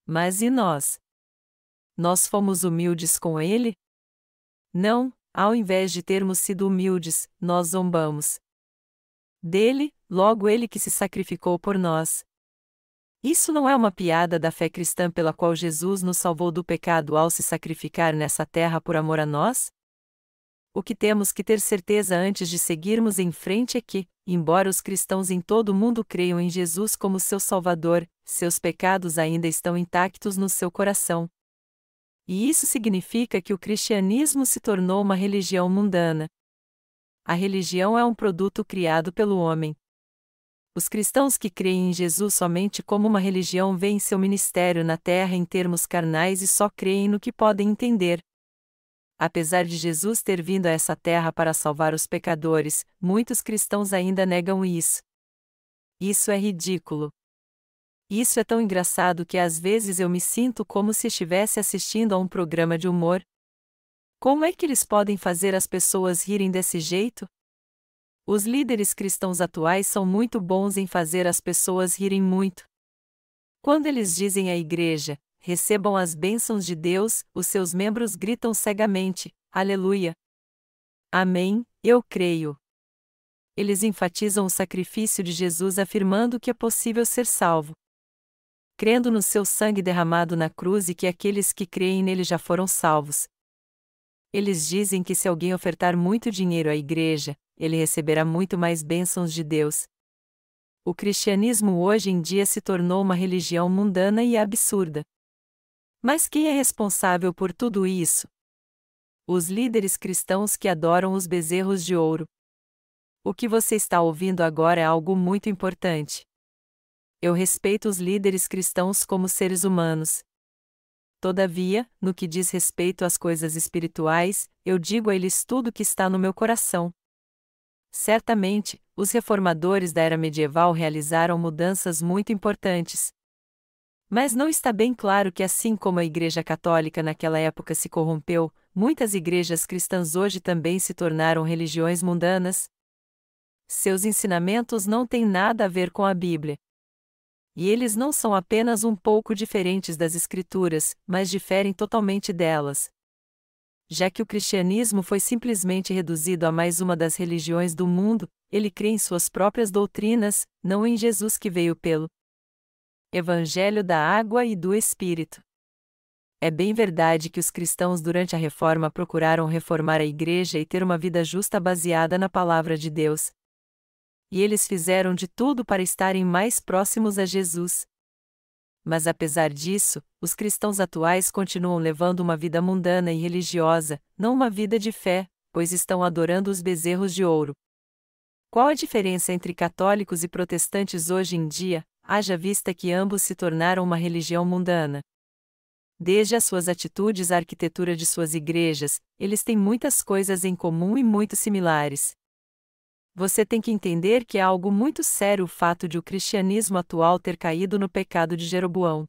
Mas e nós? Nós fomos humildes com ele? Não, ao invés de termos sido humildes, nós zombamos dele, logo ele que se sacrificou por nós. Isso não é uma piada da fé cristã pela qual Jesus nos salvou do pecado ao se sacrificar nessa terra por amor a nós? O que temos que ter certeza antes de seguirmos em frente é que, embora os cristãos em todo o mundo creiam em Jesus como seu Salvador, seus pecados ainda estão intactos no seu coração. E isso significa que o cristianismo se tornou uma religião mundana. A religião é um produto criado pelo homem. Os cristãos que creem em Jesus somente como uma religião veem seu ministério na terra em termos carnais e só creem no que podem entender. Apesar de Jesus ter vindo a essa terra para salvar os pecadores, muitos cristãos ainda negam isso. Isso é ridículo. Isso é tão engraçado que às vezes eu me sinto como se estivesse assistindo a um programa de humor. Como é que eles podem fazer as pessoas rirem desse jeito? Os líderes cristãos atuais são muito bons em fazer as pessoas rirem muito. Quando eles dizem à igreja: recebam as bênçãos de Deus, os seus membros gritam cegamente: Aleluia! Amém, eu creio. Eles enfatizam o sacrifício de Jesus afirmando que é possível ser salvo, crendo no seu sangue derramado na cruz e que aqueles que creem nele já foram salvos. Eles dizem que se alguém ofertar muito dinheiro à igreja, ele receberá muito mais bênçãos de Deus. O cristianismo hoje em dia se tornou uma religião mundana e absurda. Mas quem é responsável por tudo isso? Os líderes cristãos que adoram os bezerros de ouro. O que você está ouvindo agora é algo muito importante. Eu respeito os líderes cristãos como seres humanos. Todavia, no que diz respeito às coisas espirituais, eu digo a eles tudo o que está no meu coração. Certamente, os reformadores da era medieval realizaram mudanças muito importantes. Mas não está bem claro que, assim como a Igreja Católica naquela época se corrompeu, muitas igrejas cristãs hoje também se tornaram religiões mundanas? Seus ensinamentos não têm nada a ver com a Bíblia. E eles não são apenas um pouco diferentes das Escrituras, mas diferem totalmente delas. Já que o cristianismo foi simplesmente reduzido a mais uma das religiões do mundo, ele crê em suas próprias doutrinas, não em Jesus que veio pelo Evangelho da Água e do Espírito. É bem verdade que os cristãos durante a Reforma procuraram reformar a Igreja e ter uma vida justa baseada na Palavra de Deus. E eles fizeram de tudo para estarem mais próximos a Jesus. Mas apesar disso, os cristãos atuais continuam levando uma vida mundana e religiosa, não uma vida de fé, pois estão adorando os bezerros de ouro. Qual a diferença entre católicos e protestantes hoje em dia, haja vista que ambos se tornaram uma religião mundana? Desde as suas atitudes à arquitetura de suas igrejas, eles têm muitas coisas em comum e muito similares. Você tem que entender que é algo muito sério o fato de o cristianismo atual ter caído no pecado de Jeroboão.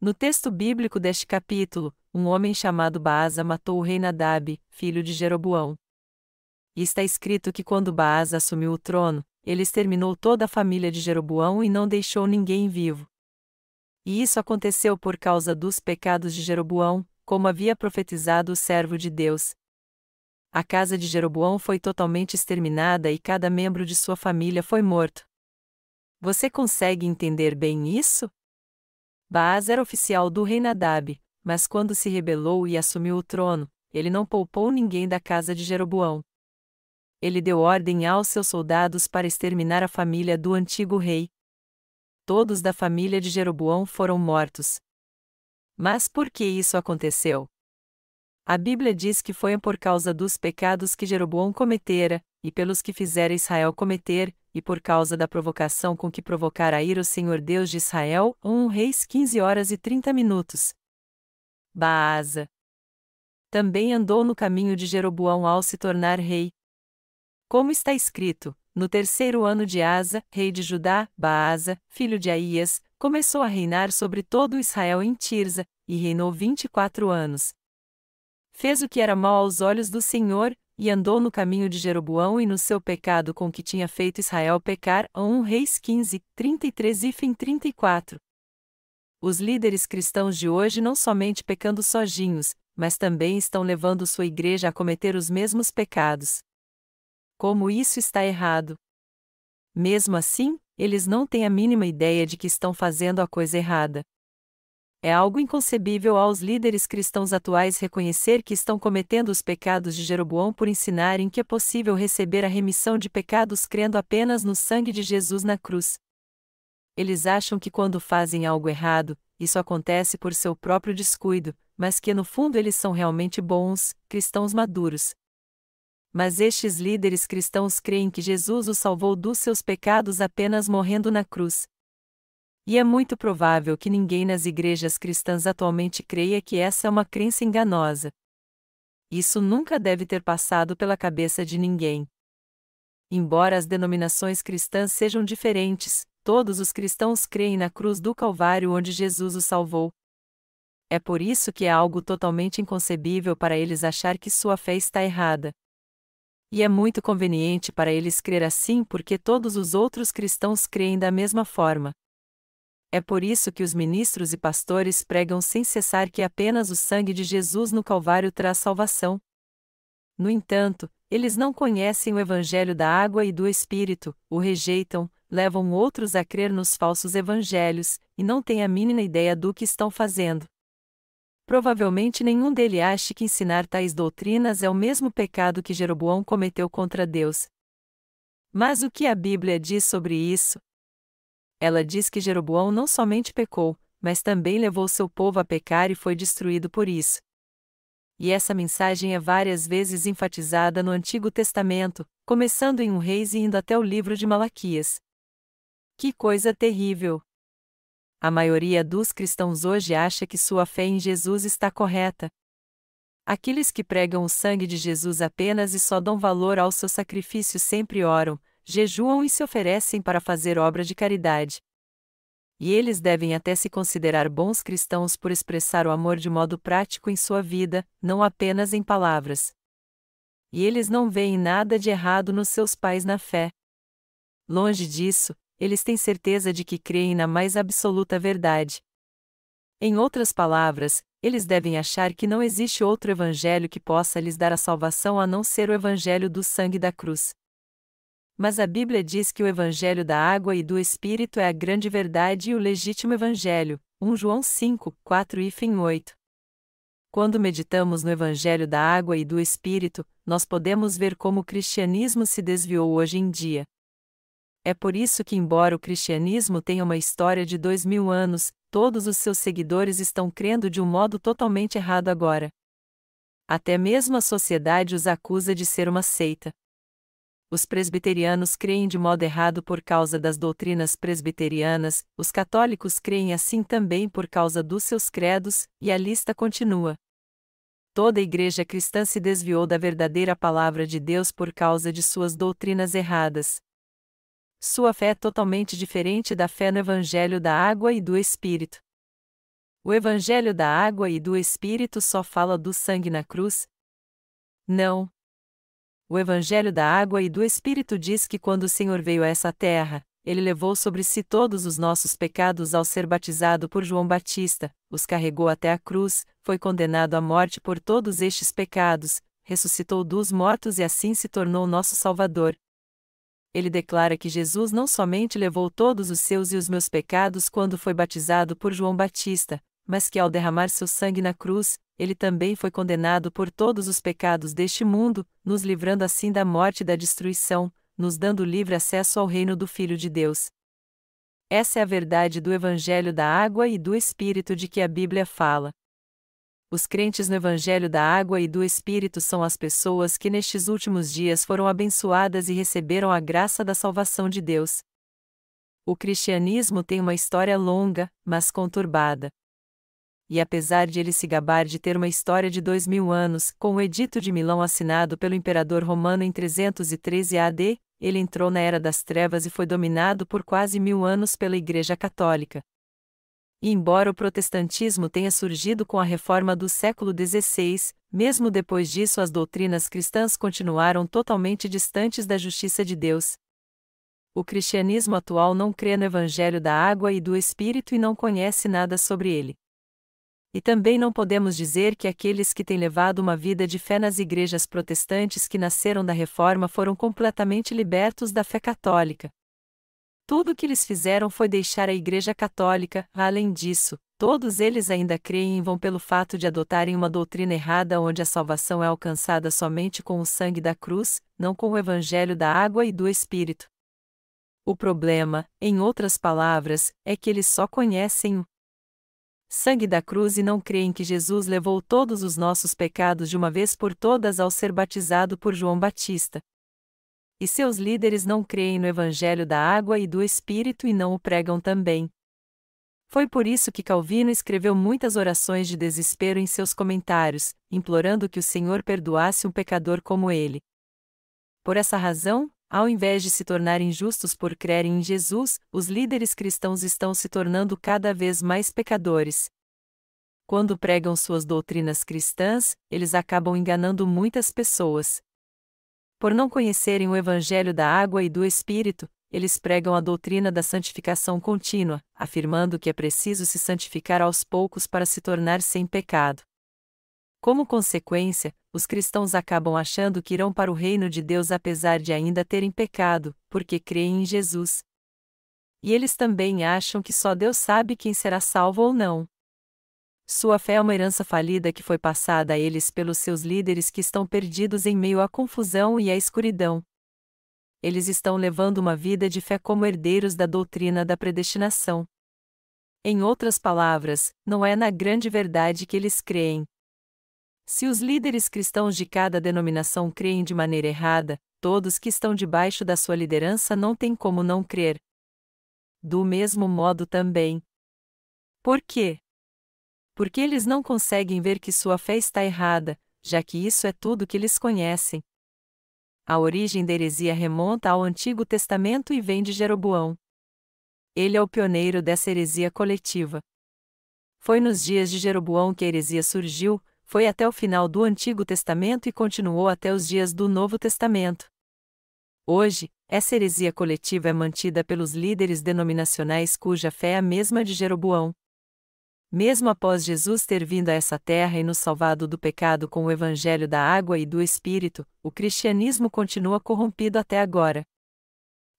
No texto bíblico deste capítulo, um homem chamado Baasa matou o rei Nadab, filho de Jeroboão. E está escrito que quando Baasa assumiu o trono, ele exterminou toda a família de Jeroboão e não deixou ninguém vivo. E isso aconteceu por causa dos pecados de Jeroboão, como havia profetizado o servo de Deus. A casa de Jeroboão foi totalmente exterminada e cada membro de sua família foi morto. Você consegue entender bem isso? Baasa era oficial do rei Nadab, mas quando se rebelou e assumiu o trono, ele não poupou ninguém da casa de Jeroboão. Ele deu ordem aos seus soldados para exterminar a família do antigo rei. Todos da família de Jeroboão foram mortos. Mas por que isso aconteceu? A Bíblia diz que foi por causa dos pecados que Jeroboão cometera, e pelos que fizera Israel cometer, e por causa da provocação com que provocara a ira o Senhor Deus de Israel. 1 Reis 15h30. Baasa também andou no caminho de Jeroboão ao se tornar rei. Como está escrito, no 3º ano de Asa, rei de Judá, Baasa, filho de Aías, começou a reinar sobre todo Israel em Tirza, e reinou 24 anos. Fez o que era mau aos olhos do Senhor, e andou no caminho de Jeroboão e no seu pecado com que tinha feito Israel pecar. 1 Reis 15:33-34. Os líderes cristãos de hoje não somente pecando sozinhos, mas também estão levando sua igreja a cometer os mesmos pecados. Como isso está errado? Mesmo assim, eles não têm a mínima ideia de que estão fazendo a coisa errada. É algo inconcebível aos líderes cristãos atuais reconhecer que estão cometendo os pecados de Jeroboão por ensinarem que é possível receber a remissão de pecados crendo apenas no sangue de Jesus na cruz. Eles acham que quando fazem algo errado, isso acontece por seu próprio descuido, mas que no fundo eles são realmente bons, cristãos maduros. Mas estes líderes cristãos creem que Jesus os salvou dos seus pecados apenas morrendo na cruz. E é muito provável que ninguém nas igrejas cristãs atualmente creia que essa é uma crença enganosa. Isso nunca deve ter passado pela cabeça de ninguém. Embora as denominações cristãs sejam diferentes, todos os cristãos creem na cruz do Calvário onde Jesus os salvou. É por isso que é algo totalmente inconcebível para eles achar que sua fé está errada. E é muito conveniente para eles crer assim porque todos os outros cristãos creem da mesma forma. É por isso que os ministros e pastores pregam sem cessar que apenas o sangue de Jesus no Calvário traz salvação. No entanto, eles não conhecem o Evangelho da água e do Espírito, o rejeitam, levam outros a crer nos falsos evangelhos, e não têm a mínima ideia do que estão fazendo. Provavelmente nenhum deles acha que ensinar tais doutrinas é o mesmo pecado que Jeroboão cometeu contra Deus. Mas o que a Bíblia diz sobre isso? Ela diz que Jeroboão não somente pecou, mas também levou seu povo a pecar e foi destruído por isso. E essa mensagem é várias vezes enfatizada no Antigo Testamento, começando em 1 Reis e indo até o livro de Malaquias. Que coisa terrível! A maioria dos cristãos hoje acha que sua fé em Jesus está correta. Aqueles que pregam o sangue de Jesus apenas e só dão valor ao seu sacrifício sempre oram, jejuam e se oferecem para fazer obra de caridade. E eles devem até se considerar bons cristãos por expressar o amor de modo prático em sua vida, não apenas em palavras. E eles não veem nada de errado nos seus pais na fé. Longe disso, eles têm certeza de que creem na mais absoluta verdade. Em outras palavras, eles devem achar que não existe outro evangelho que possa lhes dar a salvação a não ser o evangelho do sangue da cruz. Mas a Bíblia diz que o evangelho da água e do Espírito é a grande verdade e o legítimo evangelho. 1 João 5, 4 e 8. Quando meditamos no evangelho da água e do Espírito, nós podemos ver como o cristianismo se desviou hoje em dia. É por isso que, embora o cristianismo tenha uma história de 2000 anos, todos os seus seguidores estão crendo de um modo totalmente errado agora. Até mesmo a sociedade os acusa de ser uma seita. Os presbiterianos creem de modo errado por causa das doutrinas presbiterianas, os católicos creem assim também por causa dos seus credos, e a lista continua. Toda a igreja cristã se desviou da verdadeira palavra de Deus por causa de suas doutrinas erradas. Sua fé é totalmente diferente da fé no Evangelho da água e do Espírito. O Evangelho da água e do Espírito só fala do sangue na cruz? Não. O Evangelho da água e do Espírito diz que quando o Senhor veio a essa terra, Ele levou sobre si todos os nossos pecados ao ser batizado por João Batista, os carregou até a cruz, foi condenado à morte por todos estes pecados, ressuscitou dos mortos e assim se tornou nosso Salvador. Ele declara que Jesus não somente levou todos os seus e os meus pecados quando foi batizado por João Batista, mas que ao derramar seu sangue na cruz, ele também foi condenado por todos os pecados deste mundo, nos livrando assim da morte e da destruição, nos dando livre acesso ao reino do Filho de Deus. Essa é a verdade do Evangelho da Água e do Espírito de que a Bíblia fala. Os crentes no Evangelho da Água e do Espírito são as pessoas que nestes últimos dias foram abençoadas e receberam a graça da salvação de Deus. O cristianismo tem uma história longa, mas conturbada. E apesar de ele se gabar de ter uma história de 2000 anos, com o Edito de Milão assinado pelo imperador romano em 313 AD, ele entrou na Era das Trevas e foi dominado por quase 1000 anos pela Igreja Católica. E embora o protestantismo tenha surgido com a reforma do século XVI, mesmo depois disso as doutrinas cristãs continuaram totalmente distantes da justiça de Deus. O cristianismo atual não crê no Evangelho da Água e do Espírito e não conhece nada sobre ele. E também não podemos dizer que aqueles que têm levado uma vida de fé nas igrejas protestantes que nasceram da Reforma foram completamente libertos da fé católica. Tudo o que eles fizeram foi deixar a Igreja Católica. Além disso, todos eles ainda creem em vão pelo fato de adotarem uma doutrina errada onde a salvação é alcançada somente com o sangue da cruz, não com o Evangelho da Água e do Espírito. O problema, em outras palavras, é que eles só conhecem o sangue da cruz e não creem que Jesus levou todos os nossos pecados de uma vez por todas ao ser batizado por João Batista. E seus líderes não creem no Evangelho da Água e do Espírito e não o pregam também. Foi por isso que Calvino escreveu muitas orações de desespero em seus comentários, implorando que o Senhor perdoasse um pecador como ele. Por essa razão, ao invés de se tornarem justos por crerem em Jesus, os líderes cristãos estão se tornando cada vez mais pecadores. Quando pregam suas doutrinas cristãs, eles acabam enganando muitas pessoas. Por não conhecerem o Evangelho da Água e do Espírito, eles pregam a doutrina da santificação contínua, afirmando que é preciso se santificar aos poucos para se tornar sem pecado. Como consequência, os cristãos acabam achando que irão para o reino de Deus apesar de ainda terem pecado, porque creem em Jesus. E eles também acham que só Deus sabe quem será salvo ou não. Sua fé é uma herança falida que foi passada a eles pelos seus líderes que estão perdidos em meio à confusão e à escuridão. Eles estão levando uma vida de fé como herdeiros da doutrina da predestinação. Em outras palavras, não é na grande verdade que eles creem. Se os líderes cristãos de cada denominação creem de maneira errada, todos que estão debaixo da sua liderança não têm como não crer. Do mesmo modo também. Por quê? Porque eles não conseguem ver que sua fé está errada, já que isso é tudo que eles conhecem. A origem da heresia remonta ao Antigo Testamento e vem de Jeroboão. Ele é o pioneiro dessa heresia coletiva. Foi nos dias de Jeroboão que a heresia surgiu, foi até o final do Antigo Testamento e continuou até os dias do Novo Testamento. Hoje, essa heresia coletiva é mantida pelos líderes denominacionais cuja fé é a mesma de Jeroboão. Mesmo após Jesus ter vindo a essa terra e nos salvado do pecado com o Evangelho da Água e do Espírito, o cristianismo continua corrompido até agora.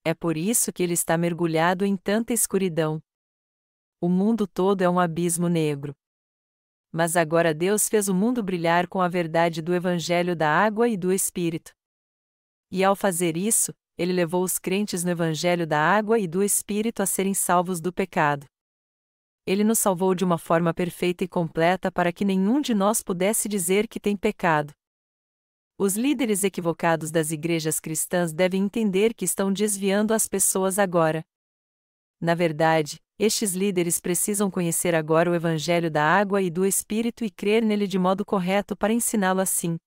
É por isso que ele está mergulhado em tanta escuridão. O mundo todo é um abismo negro. Mas agora Deus fez o mundo brilhar com a verdade do Evangelho da Água e do Espírito. E ao fazer isso, ele levou os crentes no Evangelho da Água e do Espírito a serem salvos do pecado. Ele nos salvou de uma forma perfeita e completa para que nenhum de nós pudesse dizer que tem pecado. Os líderes equivocados das igrejas cristãs devem entender que estão desviando as pessoas agora. Na verdade, estes líderes precisam conhecer agora o Evangelho da Água e do Espírito e crer nele de modo correto para ensiná-lo assim.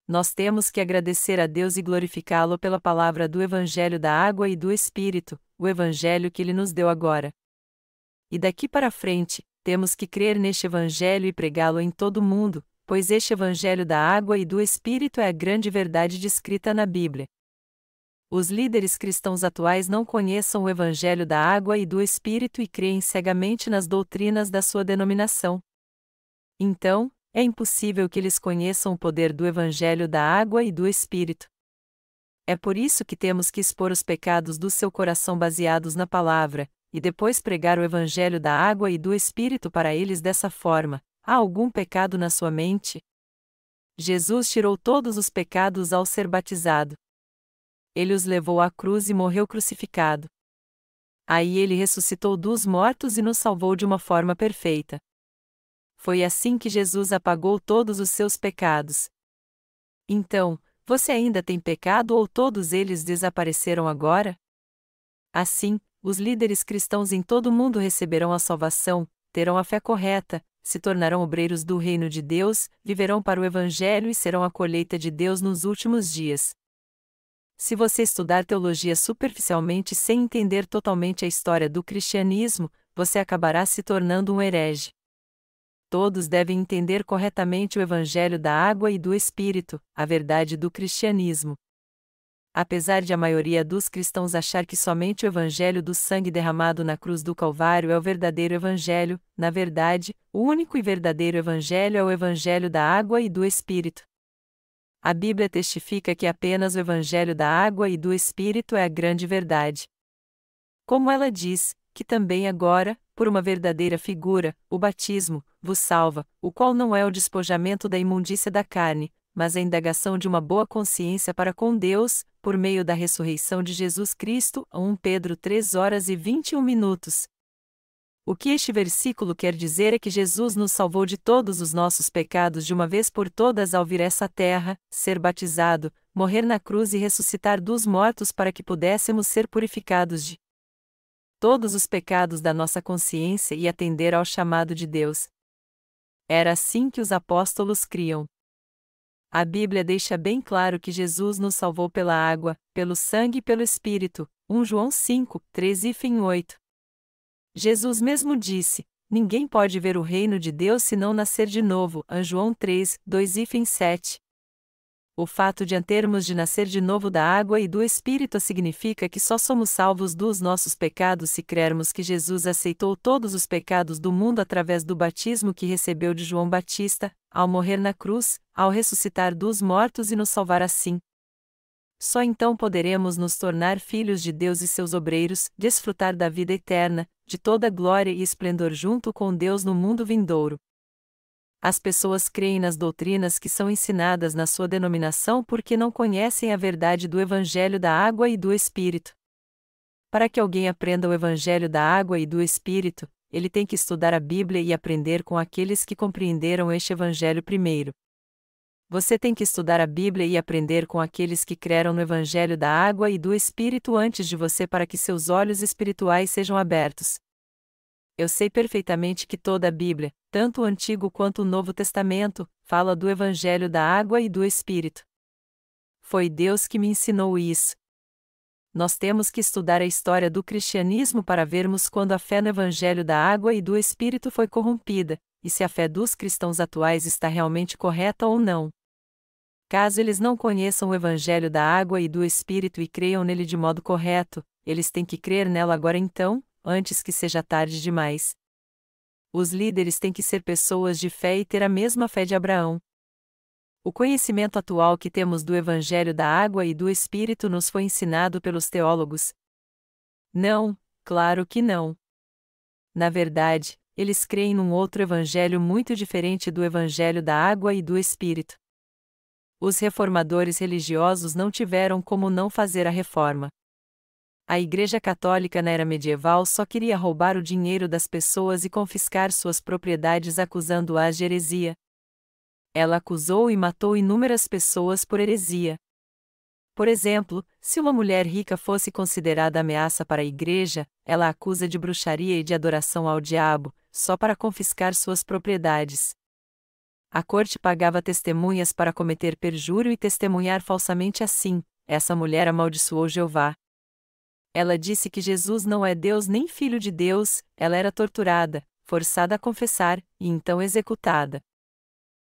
Nós temos que agradecer a Deus e glorificá-lo pela palavra do Evangelho da Água e do Espírito, o Evangelho que ele nos deu agora. E daqui para frente, temos que crer neste Evangelho e pregá-lo em todo o mundo, pois este Evangelho da Água e do Espírito é a grande verdade descrita na Bíblia. Os líderes cristãos atuais não conheçam o Evangelho da Água e do Espírito e creem cegamente nas doutrinas da sua denominação. Então, é impossível que eles conheçam o poder do Evangelho da Água e do Espírito. É por isso que temos que expor os pecados do seu coração baseados na palavra, e depois pregar o Evangelho da Água e do Espírito para eles dessa forma, há algum pecado na sua mente? Jesus tirou todos os pecados ao ser batizado. Ele os levou à cruz e morreu crucificado. Aí ele ressuscitou dos mortos e nos salvou de uma forma perfeita. Foi assim que Jesus apagou todos os seus pecados. Então, você ainda tem pecado ou todos eles desapareceram agora? Assim, os líderes cristãos em todo o mundo receberão a salvação, terão a fé correta, se tornarão obreiros do reino de Deus, viverão para o Evangelho e serão a colheita de Deus nos últimos dias. Se você estudar teologia superficialmente sem entender totalmente a história do cristianismo, você acabará se tornando um herege. Todos devem entender corretamente o Evangelho da água e do Espírito, a verdade do cristianismo. Apesar de a maioria dos cristãos achar que somente o Evangelho do sangue derramado na cruz do Calvário é o verdadeiro Evangelho, na verdade, o único e verdadeiro Evangelho é o Evangelho da água e do Espírito. A Bíblia testifica que apenas o Evangelho da água e do Espírito é a grande verdade. Como ela diz, que também agora, por uma verdadeira figura, o batismo, vos salva, o qual não é o despojamento da imundícia da carne, mas a indagação de uma boa consciência para com Deus, por meio da ressurreição de Jesus Cristo, 1 Pedro 3h21. O que este versículo quer dizer é que Jesus nos salvou de todos os nossos pecados de uma vez por todas ao vir essa terra, ser batizado, morrer na cruz e ressuscitar dos mortos para que pudéssemos ser purificados de todos os pecados da nossa consciência e atender ao chamado de Deus. Era assim que os apóstolos criam. A Bíblia deixa bem claro que Jesus nos salvou pela água, pelo sangue e pelo Espírito, 1 João 5, 3:8. Jesus mesmo disse: ninguém pode ver o reino de Deus se não nascer de novo, João 3, 2:7. O fato de termos de nascer de novo da água e do Espírito significa que só somos salvos dos nossos pecados se crermos que Jesus aceitou todos os pecados do mundo através do batismo que recebeu de João Batista, ao morrer na cruz, ao ressuscitar dos mortos e nos salvar assim. Só então poderemos nos tornar filhos de Deus e seus obreiros, desfrutar da vida eterna, de toda glória e esplendor junto com Deus no mundo vindouro. As pessoas creem nas doutrinas que são ensinadas na sua denominação porque não conhecem a verdade do Evangelho da água e do Espírito. Para que alguém aprenda o Evangelho da água e do Espírito, ele tem que estudar a Bíblia e aprender com aqueles que compreenderam este Evangelho primeiro. Você tem que estudar a Bíblia e aprender com aqueles que creram no Evangelho da água e do Espírito antes de você para que seus olhos espirituais sejam abertos. Eu sei perfeitamente que toda a Bíblia, tanto o Antigo quanto o Novo Testamento, fala do Evangelho da água e do Espírito. Foi Deus que me ensinou isso. Nós temos que estudar a história do cristianismo para vermos quando a fé no Evangelho da água e do Espírito foi corrompida, e se a fé dos cristãos atuais está realmente correta ou não. Caso eles não conheçam o Evangelho da água e do Espírito e creiam nele de modo correto, eles têm que crer nela agora então, antes que seja tarde demais. Os líderes têm que ser pessoas de fé e ter a mesma fé de Abraão. O conhecimento atual que temos do Evangelho da água e do Espírito nos foi ensinado pelos teólogos? Não, claro que não. Na verdade, eles creem num outro evangelho muito diferente do Evangelho da água e do Espírito. Os reformadores religiosos não tiveram como não fazer a reforma. A Igreja Católica na era medieval só queria roubar o dinheiro das pessoas e confiscar suas propriedades acusando-as de heresia. Ela acusou e matou inúmeras pessoas por heresia. Por exemplo, se uma mulher rica fosse considerada ameaça para a Igreja, ela a acusa de bruxaria e de adoração ao diabo, só para confiscar suas propriedades. A corte pagava testemunhas para cometer perjúrio e testemunhar falsamente assim: essa mulher amaldiçoou Jeová. Ela disse que Jesus não é Deus nem Filho de Deus, ela era torturada, forçada a confessar, e então executada.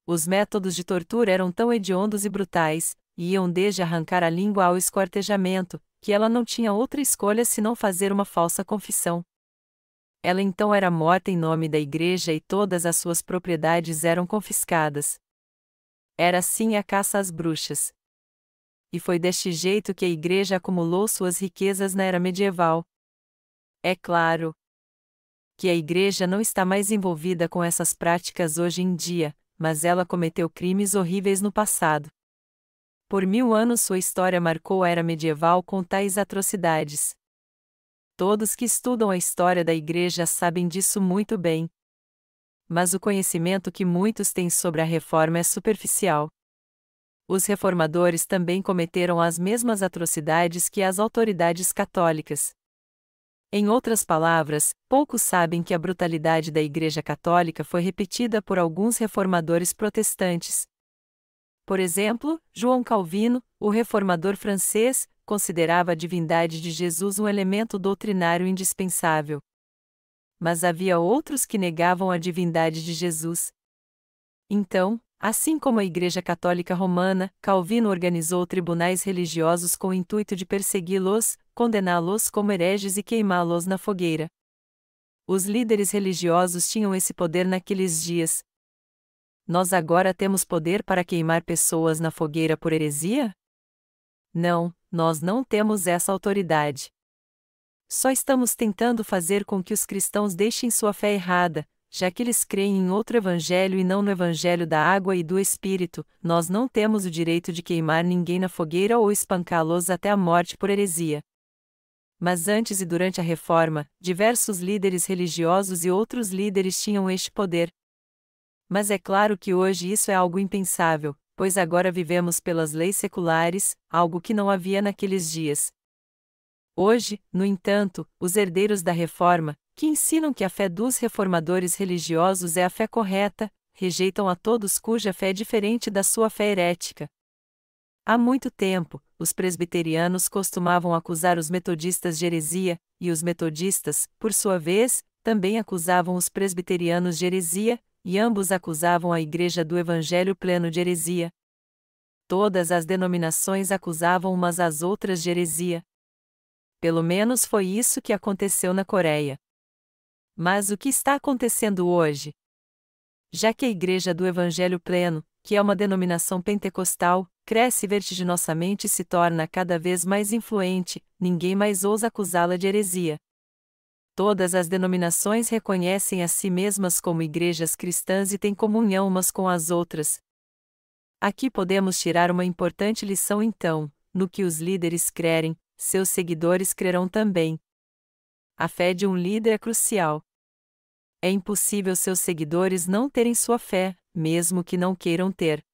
Os métodos de tortura eram tão hediondos e brutais, e iam desde arrancar a língua ao esquartejamento, que ela não tinha outra escolha senão fazer uma falsa confissão. Ela então era morta em nome da Igreja e todas as suas propriedades eram confiscadas. Era assim a caça às bruxas. E foi deste jeito que a Igreja acumulou suas riquezas na era medieval. É claro. Que a Igreja não está mais envolvida com essas práticas hoje em dia, mas ela cometeu crimes horríveis no passado. Por 1000 anos sua história marcou a era medieval com tais atrocidades. Todos que estudam a história da Igreja sabem disso muito bem. Mas o conhecimento que muitos têm sobre a Reforma é superficial. Os reformadores também cometeram as mesmas atrocidades que as autoridades católicas. Em outras palavras, poucos sabem que a brutalidade da Igreja Católica foi repetida por alguns reformadores protestantes. Por exemplo, João Calvino, o reformador francês, considerava a divindade de Jesus um elemento doutrinário indispensável. Mas havia outros que negavam a divindade de Jesus. Então, assim como a Igreja Católica Romana, Calvino organizou tribunais religiosos com o intuito de persegui-los, condená-los como hereges e queimá-los na fogueira. Os líderes religiosos tinham esse poder naqueles dias. Nós agora temos poder para queimar pessoas na fogueira por heresia? Não, nós não temos essa autoridade. Só estamos tentando fazer com que os cristãos deixem sua fé errada, já que eles creem em outro evangelho e não no evangelho da água e do Espírito. Nós não temos o direito de queimar ninguém na fogueira ou espancá-los até a morte por heresia. Mas antes e durante a Reforma, diversos líderes religiosos e outros líderes tinham este poder. Mas é claro que hoje isso é algo impensável, pois agora vivemos pelas leis seculares, algo que não havia naqueles dias. Hoje, no entanto, os herdeiros da Reforma, que ensinam que a fé dos reformadores religiosos é a fé correta, rejeitam a todos cuja fé é diferente da sua fé herética. Há muito tempo, os presbiterianos costumavam acusar os metodistas de heresia, e os metodistas, por sua vez, também acusavam os presbiterianos de heresia, e ambos acusavam a Igreja do Evangelho pleno de heresia. Todas as denominações acusavam umas às outras de heresia. Pelo menos foi isso que aconteceu na Coreia. Mas o que está acontecendo hoje? Já que a Igreja do Evangelho Pleno, que é uma denominação pentecostal, cresce vertiginosamente e se torna cada vez mais influente, ninguém mais ousa acusá-la de heresia. Todas as denominações reconhecem a si mesmas como igrejas cristãs e têm comunhão umas com as outras. Aqui podemos tirar uma importante lição então: no que os líderes crerem, seus seguidores crerão também. A fé de um líder é crucial. É impossível seus seguidores não terem sua fé, mesmo que não queiram ter.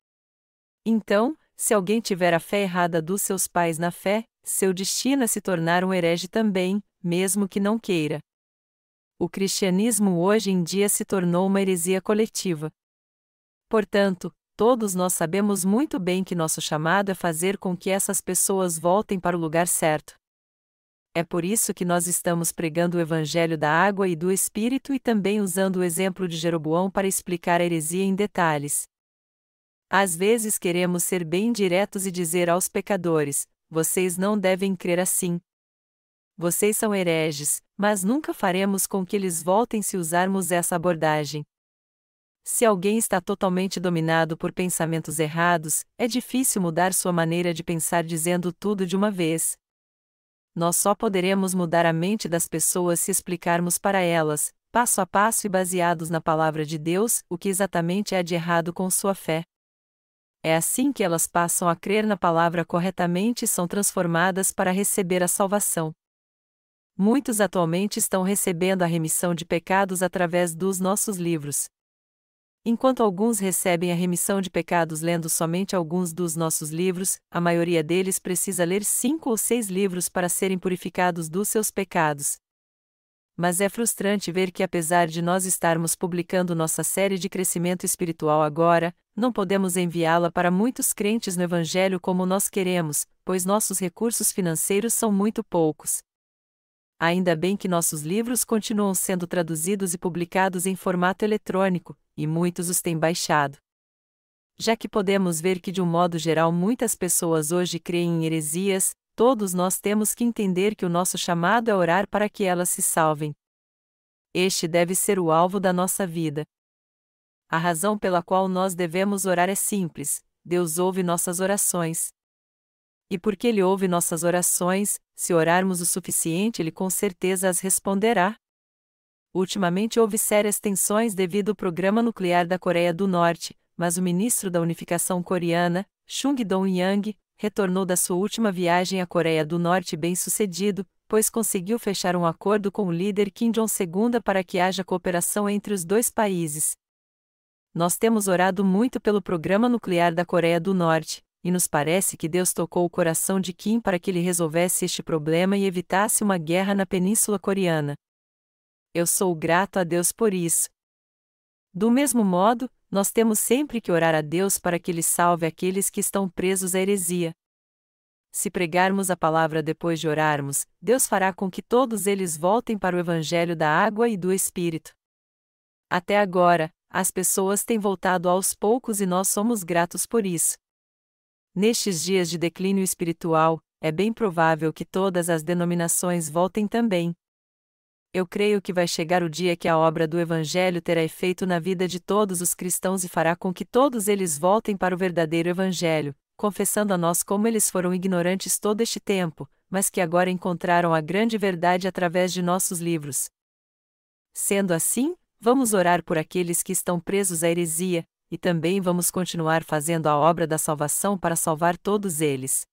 Então, se alguém tiver a fé errada dos seus pais na fé, seu destino é se tornar um herege também, mesmo que não queira. O cristianismo hoje em dia se tornou uma heresia coletiva. Portanto, todos nós sabemos muito bem que nosso chamado é fazer com que essas pessoas voltem para o lugar certo. É por isso que nós estamos pregando o Evangelho da água e do Espírito e também usando o exemplo de Jeroboão para explicar a heresia em detalhes. Às vezes queremos ser bem diretos e dizer aos pecadores: vocês não devem crer assim. Vocês são hereges, mas nunca faremos com que eles voltem se usarmos essa abordagem. Se alguém está totalmente dominado por pensamentos errados, é difícil mudar sua maneira de pensar dizendo tudo de uma vez. Nós só poderemos mudar a mente das pessoas se explicarmos para elas, passo a passo e baseados na palavra de Deus, o que exatamente há de errado com sua fé. É assim que elas passam a crer na palavra corretamente e são transformadas para receber a salvação. Muitos atualmente estão recebendo a remissão de pecados através dos nossos livros. Enquanto alguns recebem a remissão de pecados lendo somente alguns dos nossos livros, a maioria deles precisa ler 5 ou 6 livros para serem purificados dos seus pecados. Mas é frustrante ver que, apesar de nós estarmos publicando nossa série de crescimento espiritual agora, não podemos enviá-la para muitos crentes no Evangelho como nós queremos, pois nossos recursos financeiros são muito poucos. Ainda bem que nossos livros continuam sendo traduzidos e publicados em formato eletrônico, e muitos os têm baixado. Já que podemos ver que de um modo geral muitas pessoas hoje creem em heresias, todos nós temos que entender que o nosso chamado é orar para que elas se salvem. Este deve ser o alvo da nossa vida. A razão pela qual nós devemos orar é simples: Deus ouve nossas orações. E porque Ele ouve nossas orações, se orarmos o suficiente Ele com certeza as responderá. Ultimamente houve sérias tensões devido ao programa nuclear da Coreia do Norte, mas o ministro da Unificação Coreana, Chung Dong-yang, retornou da sua última viagem à Coreia do Norte bem-sucedido, pois conseguiu fechar um acordo com o líder Kim Jong-un para que haja cooperação entre os dois países. Nós temos orado muito pelo programa nuclear da Coreia do Norte, e nos parece que Deus tocou o coração de Kim para que ele resolvesse este problema e evitasse uma guerra na Península Coreana. Eu sou grato a Deus por isso. Do mesmo modo, nós temos sempre que orar a Deus para que Ele salve aqueles que estão presos à heresia. Se pregarmos a palavra depois de orarmos, Deus fará com que todos eles voltem para o Evangelho da água e do Espírito. Até agora, as pessoas têm voltado aos poucos e nós somos gratos por isso. Nestes dias de declínio espiritual, é bem provável que todas as denominações voltem também. Eu creio que vai chegar o dia que a obra do Evangelho terá efeito na vida de todos os cristãos e fará com que todos eles voltem para o verdadeiro Evangelho, confessando a nós como eles foram ignorantes todo este tempo, mas que agora encontraram a grande verdade através de nossos livros. Sendo assim, vamos orar por aqueles que estão presos à heresia, e também vamos continuar fazendo a obra da salvação para salvar todos eles.